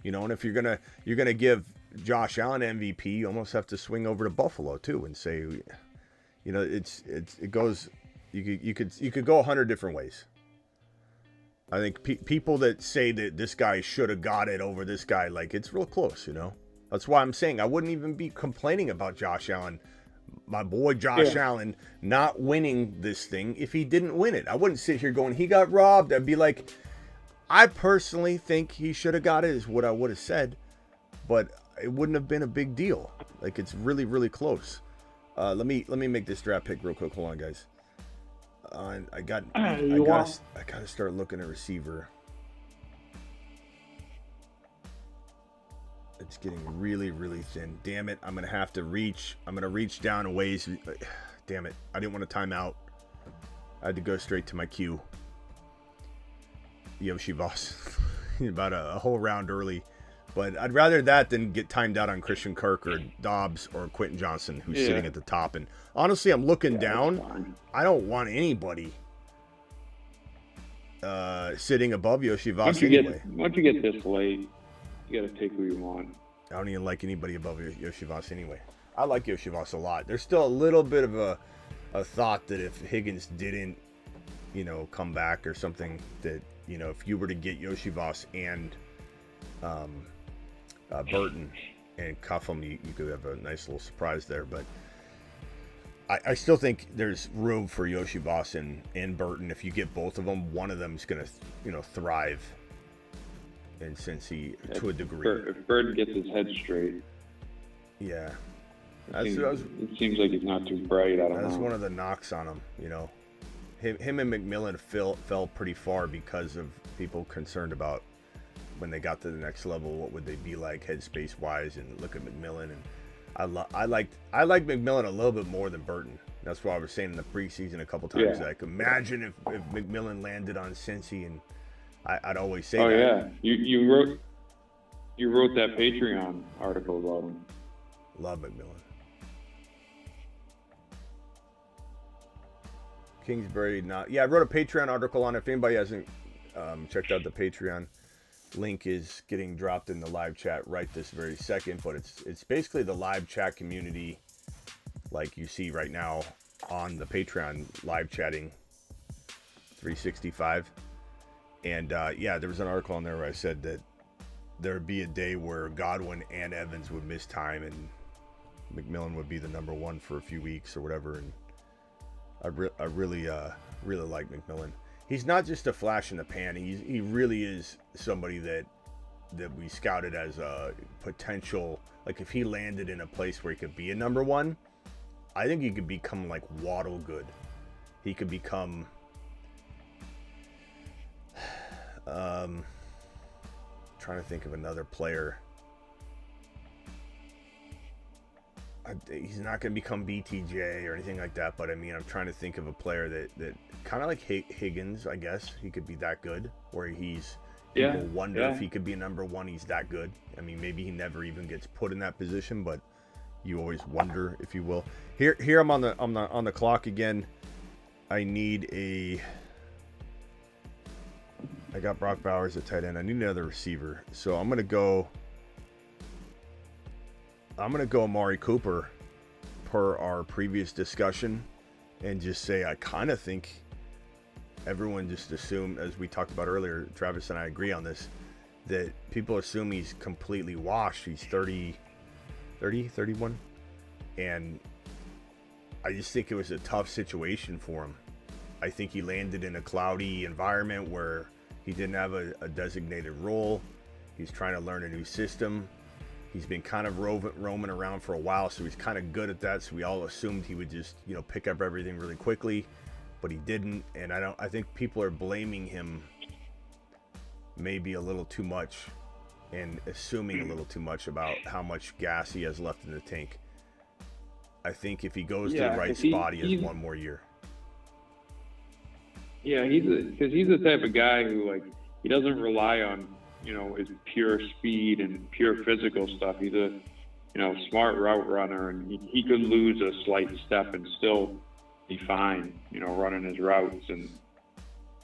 And if you're gonna give Josh Allen MVP, you almost have to swing over to Buffalo too and say, it goes. You could go 100 different ways. I think people that say that this guy should have got it over this guy, it's real close. That's why I'm saying I wouldn't even be complaining about Josh Allen, my boy Josh Allen, not winning this thing if he didn't win it. I wouldn't sit here going he got robbed. I'd be like, I personally think he should have got it, is what I would have said, but it wouldn't have been a big deal. It's really, really close. Let me make this draft pick real quick. Hold on, guys. I gotta start looking at receiver. It's getting really, really thin. Damn it! I'm gonna reach down a ways. Damn it! I didn't want to time out. I had to go straight to my queue. Yoshi Voss, about a whole round early. But I'd rather that than get timed out on Christian Kirk or Dobbs or Quentin Johnson, who's sitting at the top. And honestly, I'm looking down. I don't want anybody sitting above Yoshi Voss anyway. Once you get this late, you got to take who you want. I don't even like anybody above Yoshi Voss anyway. I like Yoshi Voss a lot. There's still a little bit of a thought that if Higgins didn't, come back or something, that, if you were to get Yoshi Voss and Burton and cuff them, you could have a nice little surprise there. But I still think there's room for Yoshi Voss and Burton. If you get both of them, one of them is going to, thrive in Cincy to a degree. If Burton gets his head straight. Yeah. It seems like he's not too bright. I don't know. That's one of the knocks on him, him and McMillan fell pretty far because of people concerned about when they got to the next level, what would they be like headspace wise, and look at McMillan. And I like McMillan a little bit more than Burton. That's why I was saying in the preseason a couple times. Yeah. Like, imagine if McMillan landed on Cincy, and I'd always say that. Oh yeah, you wrote that Patreon article about him. Love McMillan. Kingsbury, I wrote a Patreon article on it. If anybody hasn't checked out the Patreon, link is getting dropped in the live chat right this very second. But it's basically the live chat community, like you see right now on the Patreon, live chatting 365. And there was an article on there where I said that there would be a day where Godwin and Evans would miss time, and McMillan would be the number one for a few weeks or whatever. And I really like McMillan. He's not just a flash in the pan. He really is somebody that we scouted as a potential. Like, if he landed in a place where he could be a number one, I think he could become like Waddle good. He could become trying to think of another player. He's not going to become BTJ or anything like that, but I mean, I'm trying to think of a player that kind of like Higgins, I guess. He could be that good, where people wonder if he could be a number one. He's that good. I mean, maybe he never even gets put in that position, but you always wonder, if you will. Here I'm on the clock again. I got Brock Bowers at tight end. I need another receiver, so I'm gonna go Amari Cooper per our previous discussion, and just say I kind of think everyone just assumed, as we talked about earlier, Travis and I agree on this, that people assume he's completely washed. He's 31, and I just think it was a tough situation for him. I think he landed in a cloudy environment where he didn't have a designated role. He's trying to learn a new system. He's been kind of roaming around for a while, so he's kind of good at that. So we all assumed he would just, pick up everything really quickly, but he didn't. And I think people are blaming him maybe a little too much and assuming a little too much about how much gas he has left in the tank. I think if he goes to the right spot, he has one more year. Yeah, he's the type of guy who, he doesn't rely on, his pure speed and pure physical stuff. He's a, smart route runner, and he could lose a slight step and still be fine, running his routes, and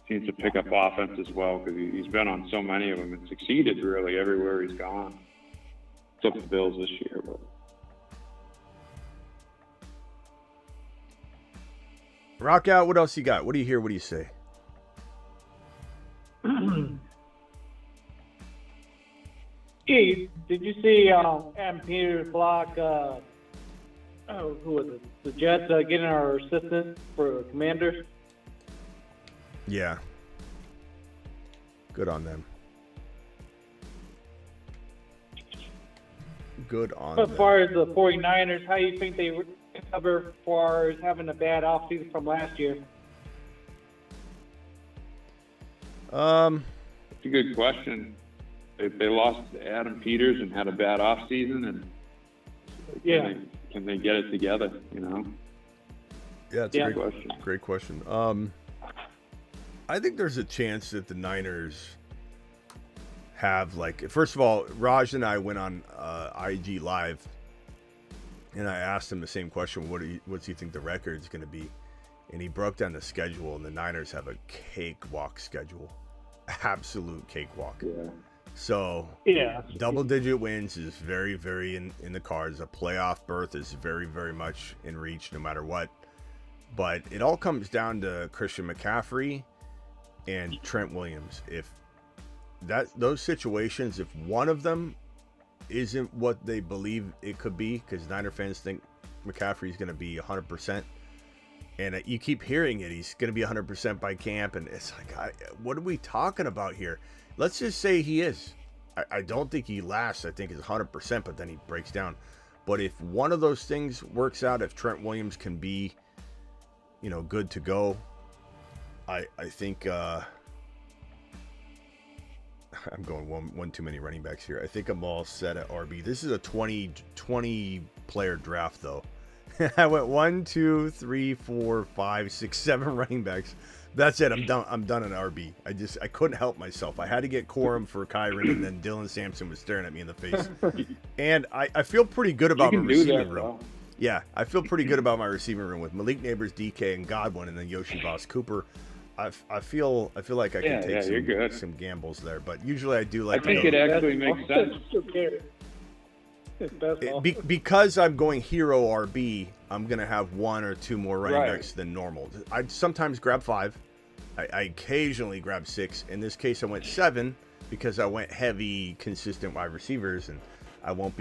seems to pick up offense as well, because he's been on so many of them and succeeded really everywhere he's gone. Except the Bills this year, but. Rock out. What else you got? What do you hear? What do you say? Hey, did you see Adam Peters block, who was it? The Jets getting our assistant for Commanders? Yeah. Good on them. Good on them. As far as the 49ers, how do you think they recover as far as having a bad offseason from last year? It's a good question. They lost Adam Peters and had a bad offseason, and can they get it together? Yeah, it's a great question. I think there's a chance that the Niners have, first of all, Raj and I went on IG Live, and I asked him the same question: what do you think the record is going to be? And he broke down the schedule, and the Niners have a cakewalk schedule, absolute cakewalk. Yeah. So double-digit wins is very, very in the cards. A playoff berth is very, very much in reach, no matter what. But it all comes down to Christian McCaffrey and Trent Williams. If those situations, if one of them isn't what they believe it could be, because Niner fans think McCaffrey's going to be 100%, and you keep hearing it, he's going to be 100% by camp, and it's like, what are we talking about here? Let's just say he is. I don't think he lasts. I think it's 100%, but then he breaks down. But if one of those things works out, if Trent Williams can be, good to go, I think I'm going one too many running backs here. I think I'm all set at RB. This is a 20 player draft though. I went 1, 2, 3, 4, 5, 6, 7 running backs. That's it. I'm done at RB. I couldn't help myself. I had to get Corum for Kyron, and then Dylan Sampson was staring at me in the face. And I feel pretty good about my receiving room. Yeah, I feel pretty good about my receiving room with Malik Neighbors, DK, and Godwin, and then Yoshi Voss Cooper. I feel like I can take some gambles there, but usually I do like. I think it actually makes sense. Because I'm going hero RB, I'm gonna have 1 or 2 more running backs than normal. I'd sometimes grab 5. I occasionally grab 6. In this case, I went 7 because I went heavy, consistent wide receivers, and I won't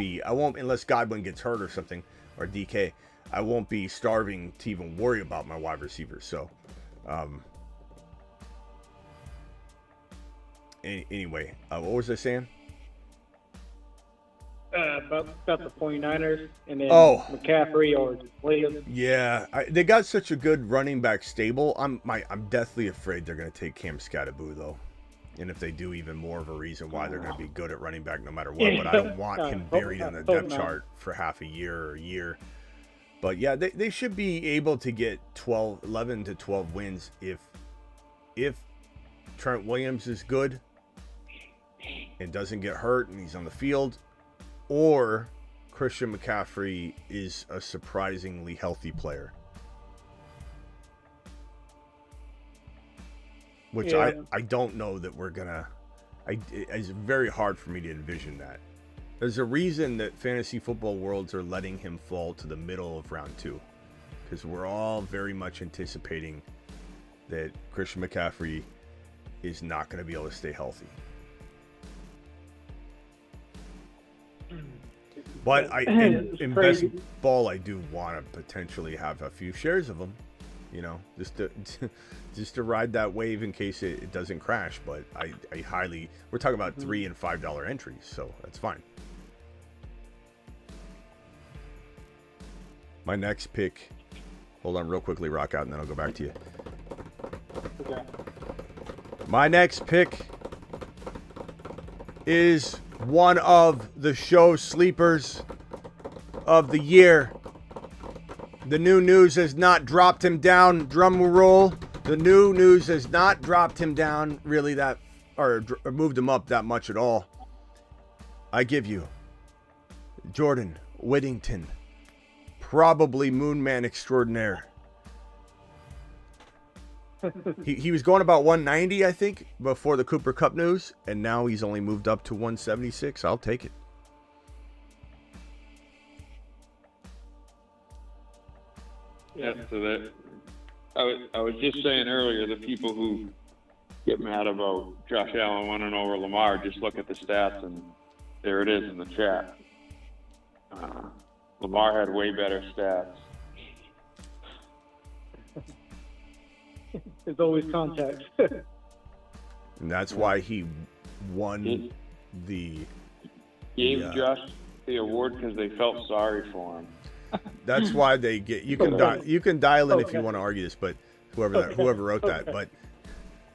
unless Godwin gets hurt or something, or DK. I won't be starving to even worry about my wide receivers. So, anyway, what was I saying? About the 49ers and then McCaffrey or Williams. Yeah, they got such a good running back stable. I'm deathly afraid they're going to take Cam Scatteraboo though, and if they do, even more of a reason why they're going to be good at running back no matter what. But I don't want him buried on the depth chart for half a year or a year. But yeah, they should be able to get 11 to 12 wins if Trent Williams is good and doesn't get hurt and he's on the field. Or Christian McCaffrey is a surprisingly healthy player. Which I don't know that we're going to... It's very hard for me to envision that. There's a reason that Fantasy Football Worlds are letting him fall to the middle of round 2. Because we're all very much anticipating that Christian McCaffrey is not going to be able to stay healthy. But in best ball, I do want to potentially have a few shares of them, just to ride that wave in case it doesn't crash. But we're talking about $3 and $5 entries, so that's fine. My next pick, hold on real quickly, rock out, and then I'll go back to you. Okay. My next pick is one of the show sleepers of the year. The new news has not dropped him down. Drum roll. The new news has not dropped him down really or moved him up that much at all. I give you Jordan Whittington, probably Moon Man extraordinaire. He was going about 190, I think, before the Cooper Cup news, and now he's only moved up to 176. I'll take it. Yeah, so that I was just saying earlier, the people who get mad about Josh Allen winning over Lamar, just look at the stats, and there it is in the chat. Lamar had way better stats. There's always context. And that's why he won gave Josh the award because they felt sorry for him. That's why they get you can dial in if you want to argue this, but whoever wrote that, but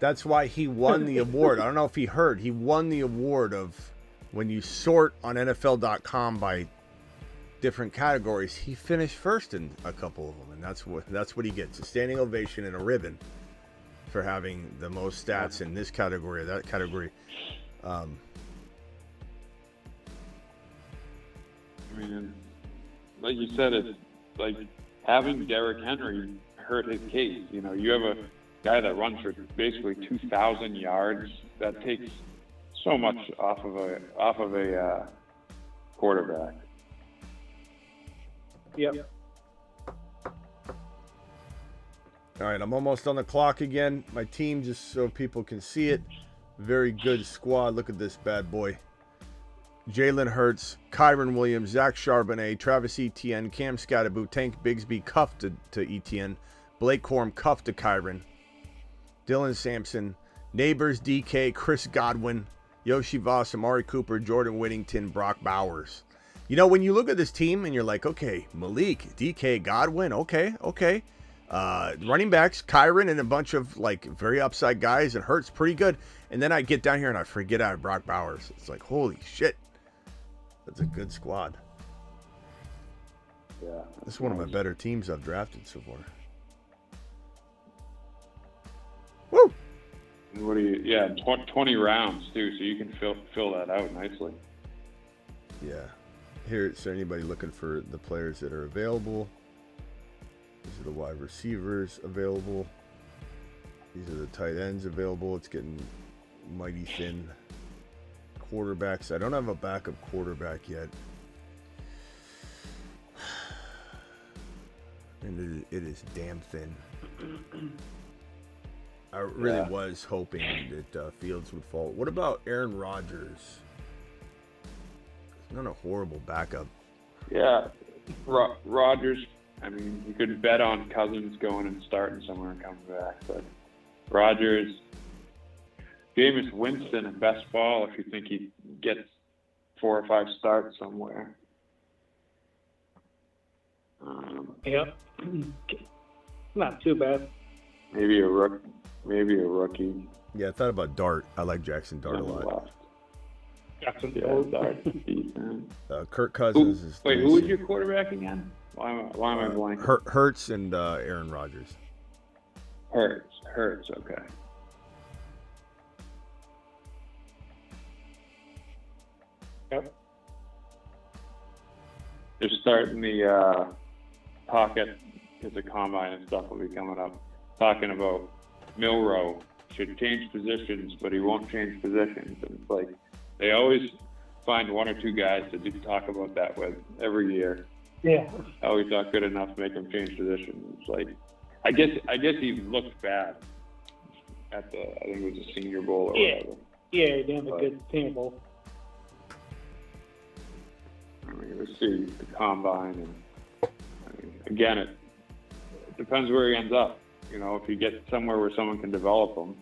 that's why he won the award. I don't know if he heard. He won the award of when you sort on NFL.com by different categories. He finished first in a couple of them, and that's what he gets: a standing ovation and a ribbon for having the most stats in this category or that category. I mean, like you said, it's like having Derrick Henry hurt his case. You have a guy that runs for basically 2,000 yards. That takes so much off of a quarterback. Yep. All right, I'm almost on the clock again. My team, just so people can see it, very good squad. Look at this bad boy. Jalen Hurts, Kyron Williams, Zach Charbonnet, Travis Etienne, Cam Scatteraboo, Tank Bigsby cuffed to Etienne, Blake Corum cuffed to Kyron, Dylan Sampson, Neighbors, DK, Chris Godwin, Yoshi Voss, Amari Cooper, Jordan Whittington, Brock Bowers. When you look at this team and you're like, okay, Malik, DK, Godwin, okay. Running backs, Kyron and a bunch of like very upside guys, and Hurts pretty good. And then I get down here and I forget I have Brock Bowers. It's like, holy shit. That's a good squad. Yeah. This is one of my better teams I've drafted so far. Woo! What do you? Yeah, 20 rounds too, so you can fill that out nicely. Yeah. Here, is there anybody looking for the players that are available? These are the wide receivers available. These are the tight ends available. It's getting mighty thin. Quarterbacks. I don't have a backup quarterback yet. And it is damn thin. I really was hoping that Fields would fall. What about Aaron Rodgers? Not a horrible backup. Yeah, Rodgers. I mean, you could bet on Cousins going and starting somewhere and coming back, but Rodgers, Jameis Winston at best ball if you think he gets 4 or 5 starts somewhere. Yep. Not too bad. Maybe a rookie. Yeah, I thought about Dart. I like Jackson Dart a lot. Jackson Dart. Decent. Kirk Cousins is. Wait, who was your quarterback again? Why am I blanking? Hurts and Aaron Rodgers. Hurts. Okay. Yep. They're starting the pocket because the combine and stuff will be coming up. Talking about Milrow should change positions, but he won't change positions. And it's like they always find 1 or 2 guys to talk about that with every year. Yeah. Always not good enough to make him change positions. It's like I guess he looked bad at the I think it was the Senior Bowl or whatever. Yeah, he didn't have a good Senior Bowl. I mean, we'll see the combine, and I mean, again, it depends where he ends up. You know, if you get somewhere where someone can develop him,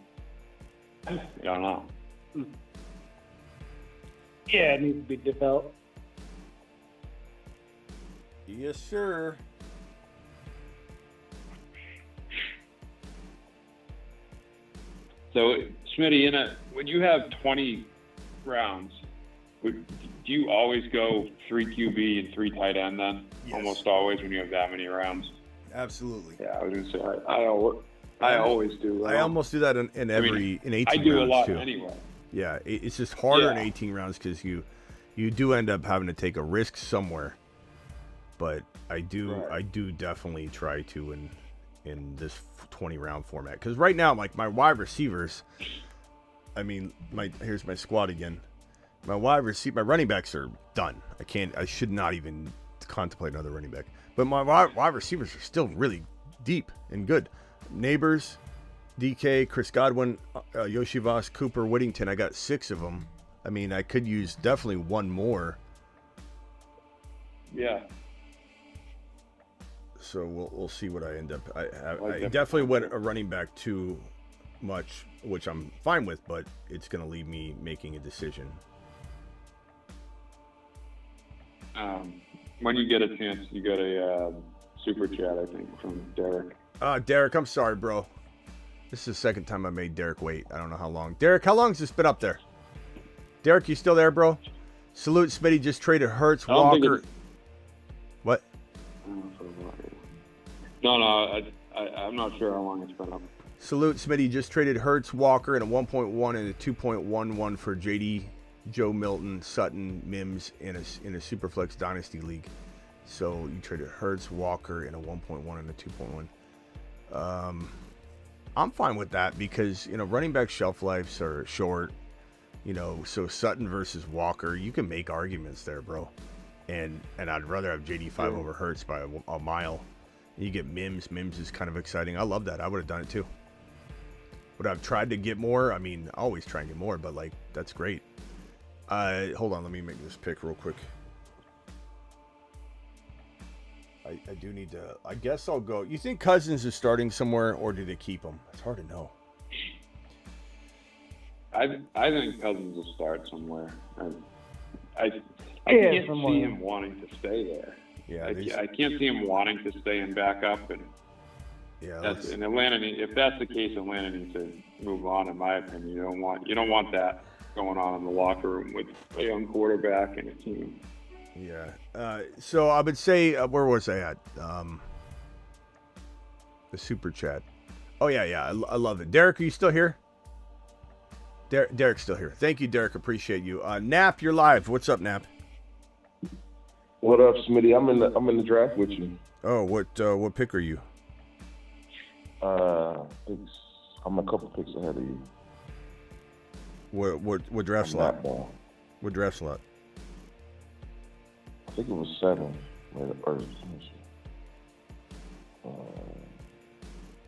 I don't know. Yeah, it needs to be developed. Yes, sir. So, Smitty, when you have 20 rounds, do you always go 3 QB and 3 tight end then? Yes. Almost always when you have that many rounds. Absolutely. Yeah, I was gonna say I always do. I almost do that in 18 I do rounds a lot too. anyway. Yeah, it's just harder in 18 rounds because you do end up having to take a risk somewhere. But I do definitely try to in this 20 round format because right now like my wide receivers. I mean, here's my squad again. My running backs are done. I should not even contemplate another running back. But my wide receivers are still really deep and good. Neighbors, DK, Chris Godwin, Yoshi Voss, Cooper, Whittington. I got 6 of them. I mean, I could use definitely one more. Yeah. So we'll see what I end up. I definitely went a running back too much, which I'm fine with, but it's going to leave me making a decision. When you get a chance, you got a super chat, I think, from Derek. Derek, I'm sorry, bro. This is the second time I made Derek wait. I don't know how long. Derek, how long has this been up there? Derek, you still there, bro? Salute, Smitty just traded Hurts, Walker. What? No, I'm not sure how long it's been up. Salute, Smitty just traded Hurts, Walker, and a 1.1 and a 2.11 for JD, Joe Milton, Sutton, Mims in a Superflex Dynasty League. So you traded Hurts, Walker, and a 1.1 and a 2.1. I'm fine with that because, running back shelf lives are short. So Sutton versus Walker, you can make arguments there, bro. And I'd rather have JD5 over Hurts by a mile. You get Mims. Mims is kind of exciting. I love that. I would have done it too. Would I have tried to get more? I mean, I always try and get more, but that's great. Hold on, let me make this pick real quick. I do need to. I guess I'll go. You think Cousins is starting somewhere, or do they keep him? It's hard to know. I think Cousins will start somewhere. I can't see him wanting to stay there. Yeah, I can't see him wanting to stay and back up, and Yeah, and Atlanta. If that's the case, Atlanta needs to move on. In my opinion, you don't want that going on in the locker room with a young quarterback and a team. Yeah. So I would say, where was I at? The super chat. Oh yeah. I love it. Derek, are you still here? Derek's still here. Thank you, Derek. Appreciate you. Nap, you're live. What's up, Nap? What up, Smitty? I'm in the draft with you. Oh, what pick are you? I'm a couple picks ahead of you. What draft slot? What draft slot? I think it was 7.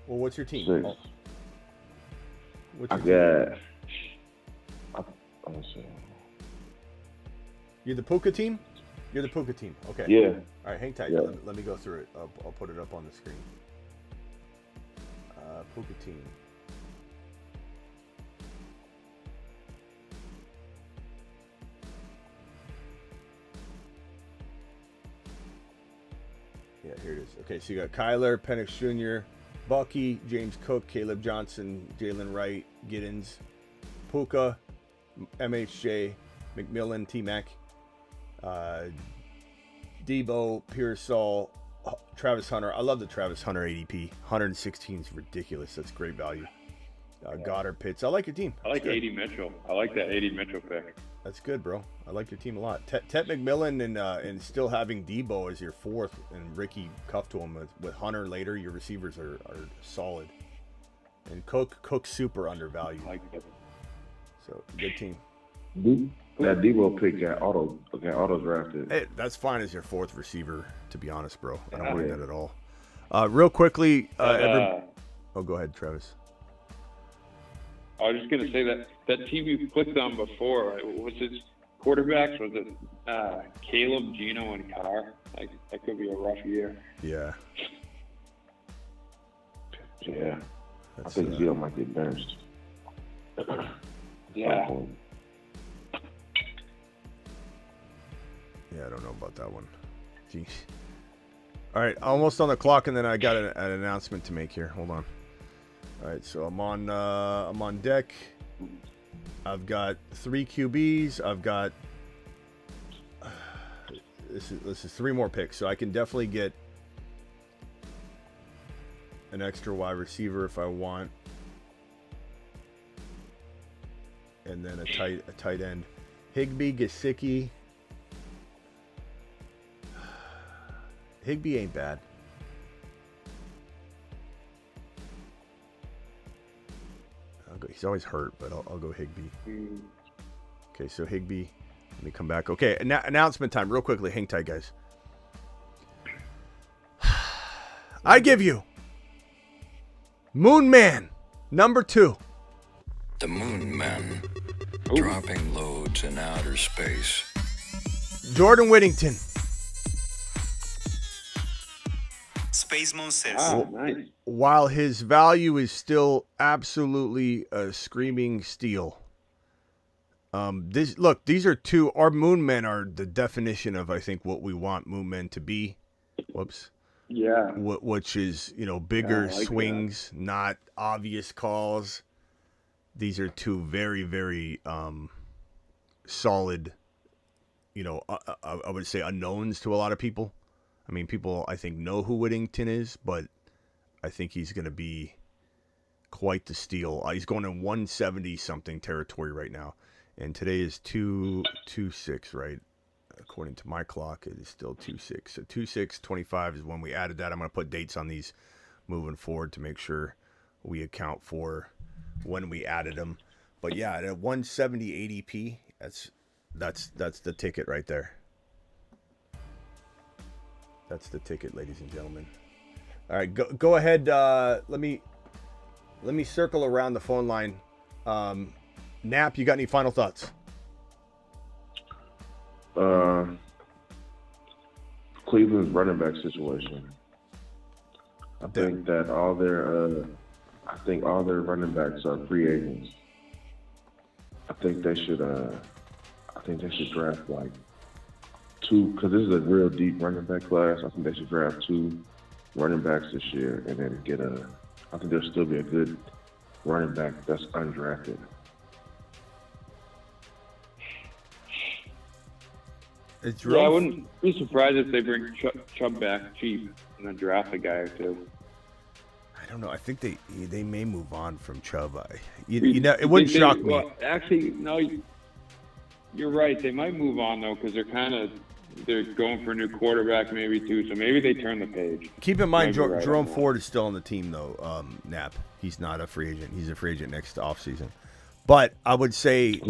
Well, what's your team? 6. What's your team? Let me see. You're the Puka team? You're the Puka team. Okay. Yeah. All right, hang tight. Yeah. Let me go through it. I'll put it up on the screen. Puka team. Yeah, here it is. Okay, so you got Kyler, Penix Jr., Bucky, James Cook, Caleb Johnson, Jalen Wright, Giddens, Puka, MHJ, McMillan, T-Mac, Debo, Pearsall, Travis Hunter. I love the Travis Hunter ADP. 116 is ridiculous. That's great value. Goddard, Pitts. I like your team. I like A.D. Mitchell. I like that A.D. Mitchell pick. That's good, bro. I like your team a lot. Ted McMillan and still having Debo as your fourth and Ricky Cuff to him with Hunter later. Your receivers are solid. And Cook's super undervalued. I like it. So good team. That Debo pick got auto drafted. Hey, that's fine as your fourth receiver, to be honest, bro. I don't mind that at all. Real quickly, go ahead, Travis. I was just gonna say that team you clicked on before, was it quarterbacks? Was it Caleb, Geno, and Carr? Like that could be a rough year. Yeah. Yeah. I think Geno might get benched. Yeah. Yeah, I don't know about that one. Jeez. All right, almost on the clock, and then I got an announcement to make here. Hold on. All right, so I'm on deck. I've got 3 QBs. I've got this is 3 more picks, so I can definitely get an extra wide receiver if I want, and then a tight end. Higbee, Gesicki. Higbee ain't bad. He's always hurt, but I'll go Higbee. Okay, so Higbee. Let me come back. Okay, announcement time. Real quickly. Hang tight, guys. I give you Moon Man, number 2. The Moon Man, dropping loads in outer space. Jordan Whittington. Space Monsters. Nice. While his value is still absolutely a screaming steal. These are 2. Our Moon Men are the definition of, I think, what we want Moon Men to be. Whoops. Yeah. Which is, bigger like swings, not obvious calls. These are 2 very, very solid, I would say unknowns to a lot of people. I mean, people, I think, know who Whittington is, but I think he's going to be quite the steal. He's going in 170-something territory right now. And today is 226, right? According to my clock, it is still 26. So 2625 is when we added that. I'm going to put dates on these moving forward to make sure we account for when we added them. But yeah, at a 170 ADP, that's the ticket right there. That's the ticket, ladies and gentlemen. All right, go ahead. Let me circle around the phone line. Nap, you got any final thoughts? Cleveland's running back situation. I think that all their running backs are free agents. I think they should draft like 2, because this is a real deep running back class. I think they should draft 2 running backs this year and then get I think there'll still be a good running back that's undrafted. I wouldn't be surprised if they bring Chubb back cheap and then draft a guy or two. I don't know. I think they may move on from Chubb. You know, it wouldn't shock me. Well, actually, no. You're right. They might move on though because they're going for a new quarterback maybe too. So maybe they turn the page. Keep in mind, Jerome Ford is still on the team though. Knapp. He's not a free agent. He's a free agent next offseason. But I would say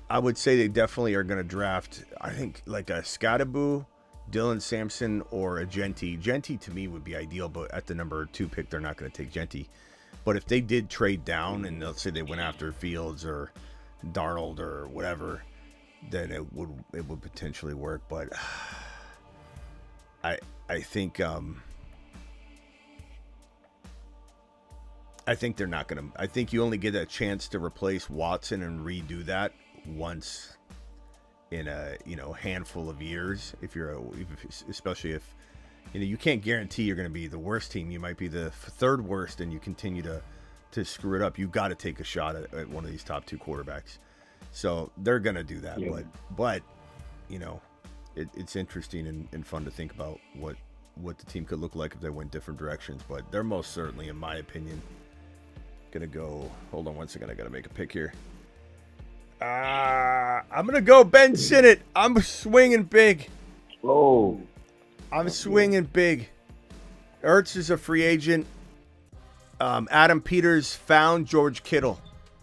they definitely are going to draft. I think like a Scottaboo, Dylan Sampson, or a Genty. Genty to me would be ideal, but at the number 2 pick, they're not going to take Genty. But if they did trade down and let's say they went after Fields or Darnold or whatever, then it would potentially work. But I think they're not going to. I think you only get a chance to replace Watson and redo that once in a handful of years. Especially if you can't guarantee you're going to be the worst team. You might be the third worst, and you continue to screw it up. You've got to take a shot at one of these top 2 quarterbacks. So they're going to do that. Yeah. But it's interesting and fun to think about what the team could look like if they went different directions. But they're most certainly, in my opinion, going to go. Hold on one second. I got to make a pick here. I'm going to go Ben Sinnott. I'm swinging big. Oh. I'm swinging big. Ertz is a free agent. Adam Peters found George Kittle.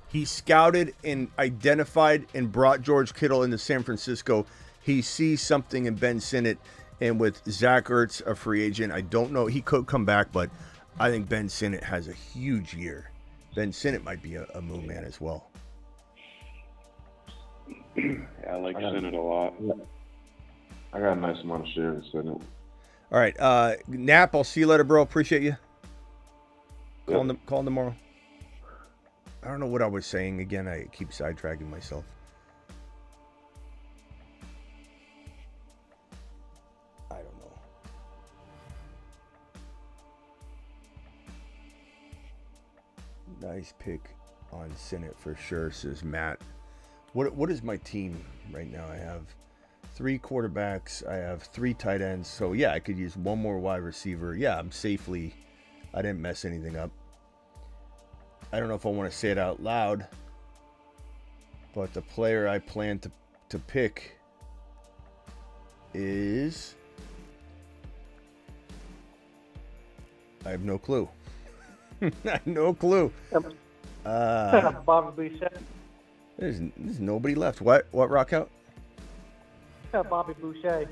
He scouted and identified and brought George Kittle into San Francisco. He sees something in Ben Sinnott. And with Zach Ertz, a free agent, I don't know. He could come back, but I think Ben Sinnott has a huge year. Ben Sinnott might be a moon man as well. Yeah, I like Sinnott a lot. Yeah. I got a nice amount of shares in Sinnott. All right. Knapp, I'll see you later, bro. Appreciate you. Call him tomorrow. I don't know what I was saying. Again, I keep sidetracking myself. I don't know. Nice pick on Sinnott for sure, says Matt. What is my team right now? I have 3 quarterbacks. I have 3 tight ends. So, yeah, I could use one more wide receiver. Yeah, I didn't mess anything up. I don't know if I want to say it out loud, but the player I plan to pick is... I have no clue. I have no clue. Bobby Boucher. There's nobody left. What Rockout? Bobby Boucher.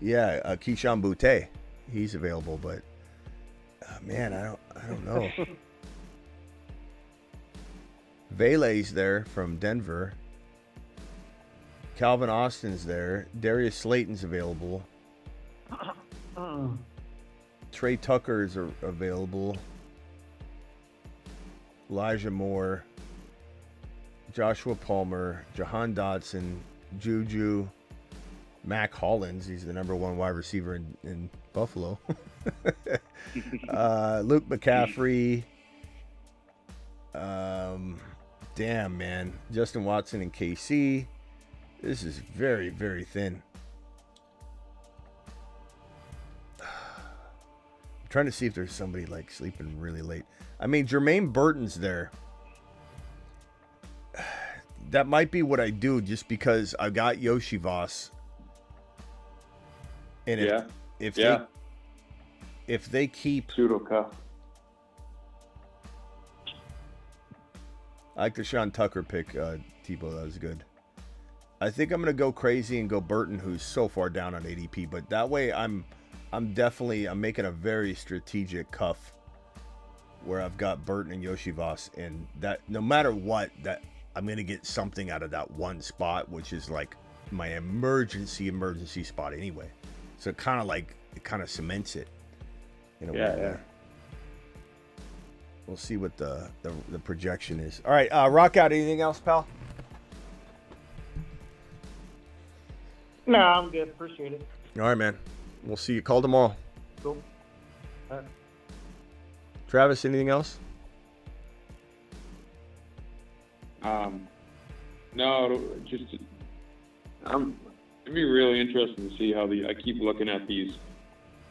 Yeah, Keyshawn Boutte. He's available, but man, I don't know. Vele's there from Denver. Calvin Austin's there. Darius Slayton's available. Trey Tucker's available. Elijah Moore. Joshua Palmer. Jahan Dotson. Juju. Mac Hollins. He's the number 1 wide receiver in Buffalo. Luke McCaffrey. Damn, man. Justin Watson and KC. This is very, very thin. I'm trying to see if there's somebody like sleeping really late. I mean, Jermaine Burton's there. That might be what I do just because I got Yoshi Voss. And if they keep pseudo cuff. I like the Sean Tucker pick, Tebow. That was good. I think I'm gonna go crazy and go Burton, who's so far down on ADP. But that way, I'm making a very strategic cuff where I've got Burton and Yoshi Voss, and that no matter what, that I'm gonna get something out of that one spot, which is like my emergency spot anyway. So it kind of cements it in a way there. We'll see what the projection is. All right, Rock Out. Anything else, pal? No, I'm good. Appreciate it. All right, man. We'll see you. Call tomorrow. Cool. All right. Travis, anything else? No, just it'd be really interesting to see how I keep looking at these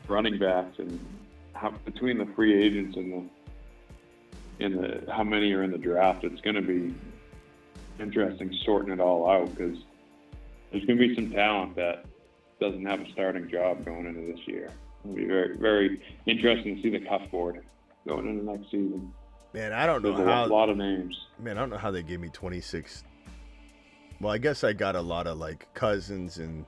running backs and how between the free agents and the how many are in the draft. It's going to be interesting sorting it all out because there's going to be some talent that doesn't have a starting job going into this year. It'll be very, very interesting to see the cuff board going into next season. Man, I don't know There's how. a lot of names. Man, I don't know how they gave me 26. Well, I guess I got a lot of like cousins and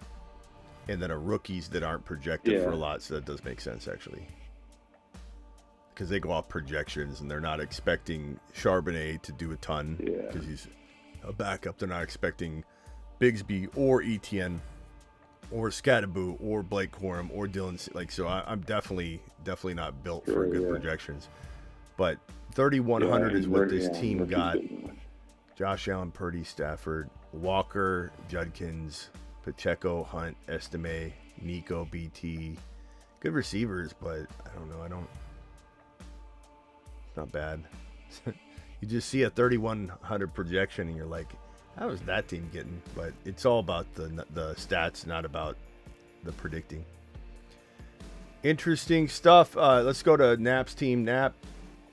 then a rookies that aren't projected for a lot, so that does make sense actually. Because they go off projections and they're not expecting Charbonnet to do a ton because he's a backup. They're not expecting Bigsby or Etienne or Scattaboo or Blake Corum or Dylan. Like, so I'm definitely not built for good projections. But 3,100 is what this team got. Josh Allen, Purdy, Stafford, Walker, Judkins, Pacheco, Hunt, Estime, Nico, BT. Good receivers, but I don't know. It's not bad. You just see a 3,100 projection and you're like, how is that team getting? But it's all about the stats, not about the predicting. Interesting stuff. Let's go to Nap's team. Nap,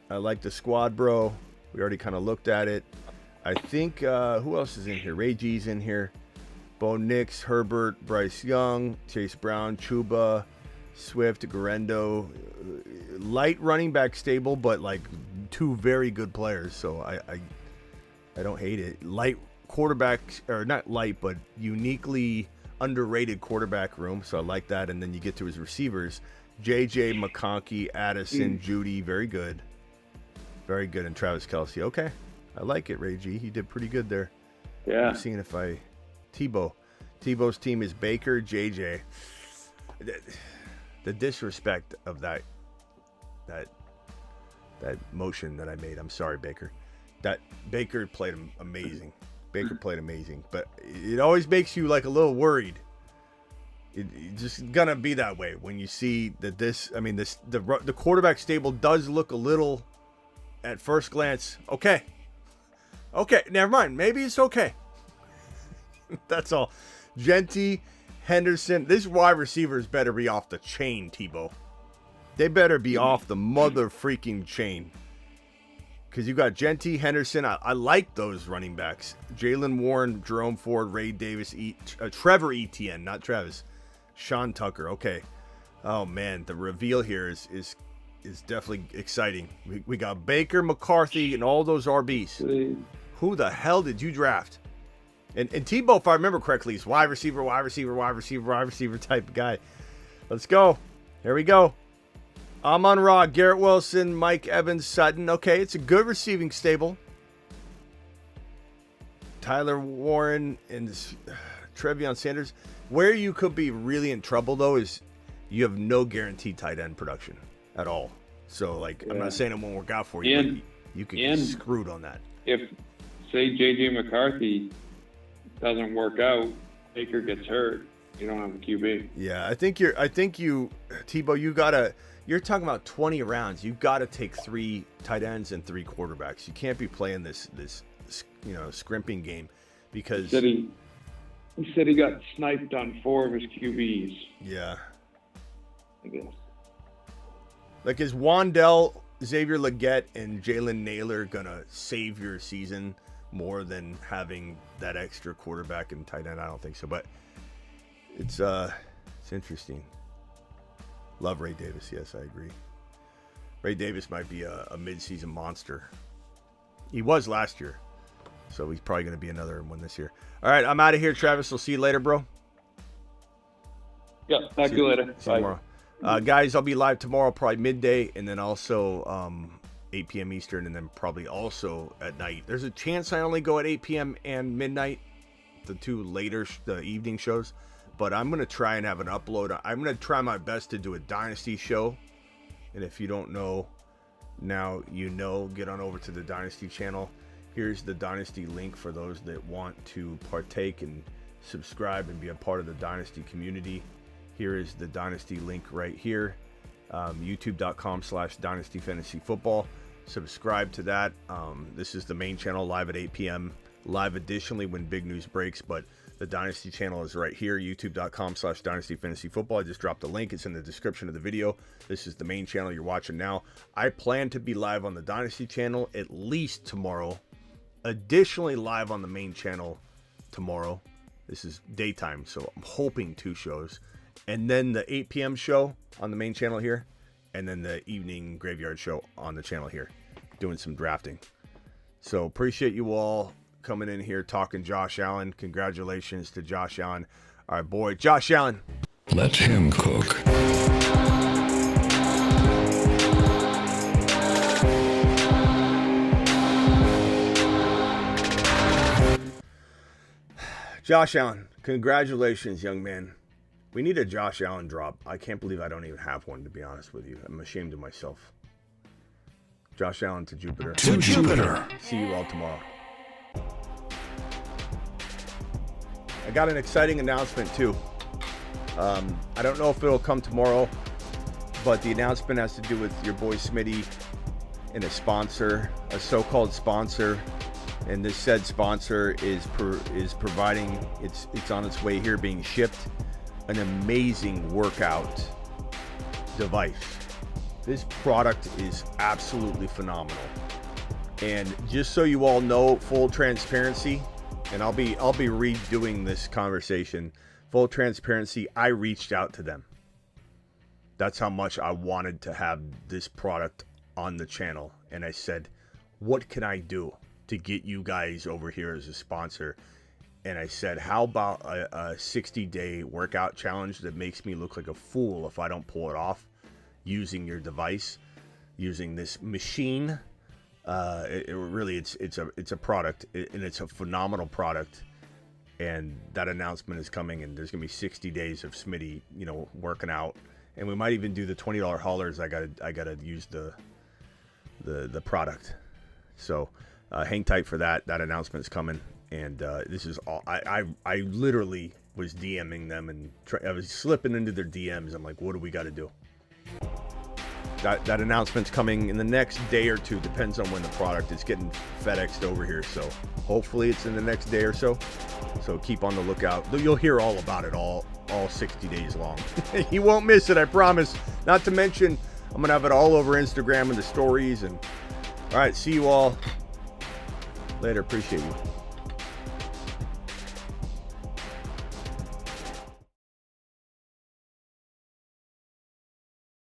I like the squad, bro. We already kind of looked at it. I think, who else is in here? Ray G's in here. Bo Nix, Herbert, Bryce Young, Chase Brown, Chuba, Swift, Garendo. Light running back stable, but like two very good players. So I don't hate it. Light quarterback, or not light, but uniquely underrated quarterback room. So I like that. And then you get to his receivers. JJ, McConkey, Addison, Judy. Very good. Very good. And Travis Kelce. Okay. I like it, Ray G. He did pretty good there. Yeah. I'm seeing if Tebow's team is Baker, JJ. The disrespect of that motion that I made. I'm sorry, Baker. That Baker played amazing. But it always makes you like a little worried. It's just gonna be that way when you see that the quarterback stable does look a little at first glance okay. Okay, never mind. Maybe it's okay. That's all. Genty, Henderson. These wide receivers better be off the chain, Tebow. They better be off the mother freaking chain. Because you got Genty, Henderson. I like those running backs. Jalen Warren, Jerome Ford, Ray Davis, Trevor Etienne, not Travis. Sean Tucker. Okay. Oh, man. The reveal here is definitely exciting. We got Baker, McCarthy, and all those RBs. Who the hell did you draft? And Tebow, if I remember correctly, is wide receiver type of guy. Let's go. Here we go. Amon-Ra, Garrett Wilson, Mike Evans, Sutton. Okay, it's a good receiving stable. Tyler Warren and Trevion Sanders. Where you could be really in trouble, though, is you have no guaranteed tight end production at all. So, I'm not saying it won't work out for you, but you could get screwed on that. If, say, J.J. McCarthy doesn't work out, Baker gets hurt, you don't have a QB. Yeah, I think Tebow, you're talking about 20 rounds. You've got to take 3 tight ends and 3 quarterbacks. You can't be playing this scrimping game because he said he got sniped on 4 of his QBs. Yeah. I guess. Like, is Wandell, Xavier Legette, and Jalen Naylor gonna save your season more than having that extra quarterback and tight end? I don't think so, but it's interesting. Love Ray Davis. Yes, I agree. Ray Davis might be a mid-season monster. He was last year, so he's probably going to be another one this year. All right, I'm out of here, Travis. We'll see you later, bro. Yeah, talk to you later. See you tomorrow. Guys, I'll be live tomorrow, probably midday, and then also 8 p.m. Eastern, and then probably also at night. There's a chance I only go at 8 p.m. and midnight, the two later the evening shows. But I'm going to try and have an upload. I'm going to try my best to do a Dynasty show. And if you don't know, now you know, get on over to the Dynasty channel. Here's the Dynasty link for those that want to partake and subscribe and be a part of the Dynasty community. Here is the Dynasty link right here. YouTube.com/Dynasty Fantasy Football. Subscribe to that. This is the main channel, live at 8 p.m. Live additionally when big news breaks, but the Dynasty channel is right here, youtube.com/Dynasty Fantasy Football. I just dropped the link. It's in the description of the video. This is the main channel you're watching now. I plan to be live on the Dynasty channel at least tomorrow. Additionally, live on the main channel tomorrow. This is daytime, so I'm hoping 2 shows. And then the 8 p.m. show on the main channel here. And then the evening graveyard show on the channel here. Doing some drafting. So appreciate you all coming in here talking Josh Allen. Congratulations to Josh Allen. All right, boy, Josh Allen. Let him cook. Josh Allen, congratulations, young man. We need a Josh Allen drop. I can't believe I don't even have one, to be honest with you. I'm ashamed of myself. Josh Allen to Jupiter. To Jupiter. See you all tomorrow. I got an exciting announcement, too. I don't know if it'll come tomorrow, but the announcement has to do with your boy Smitty and a sponsor, a so-called sponsor. And this said sponsor is providing, it's on its way here being shipped, an amazing workout device. This product is absolutely phenomenal. And just so you all know, full transparency, and I'll be redoing this conversation. Full transparency, I reached out to them. That's how much I wanted to have this product on the channel. And I said, what can I do to get you guys over here as a sponsor? And I said, how about a 60-day workout challenge that makes me look like a fool if I don't pull it off using your device, using this machine. It's a product, and it's a phenomenal product. And that announcement is coming, and there's gonna be 60 days of Smitty, working out, and we might even do the $20 haulers. I gotta use the product. So hang tight for that. That announcement is coming, and this is all. I literally was DMing them, and I was slipping into their DMs. I'm like, what do we got to do? That announcement's coming in the next day or two. Depends on when the product is getting FedExed over here. So hopefully it's in the next day or so. So keep on the lookout. You'll hear all about it all 60 days long. You won't miss it, I promise. Not to mention, I'm gonna have it all over Instagram and the stories. And all right, see you all later. Appreciate you.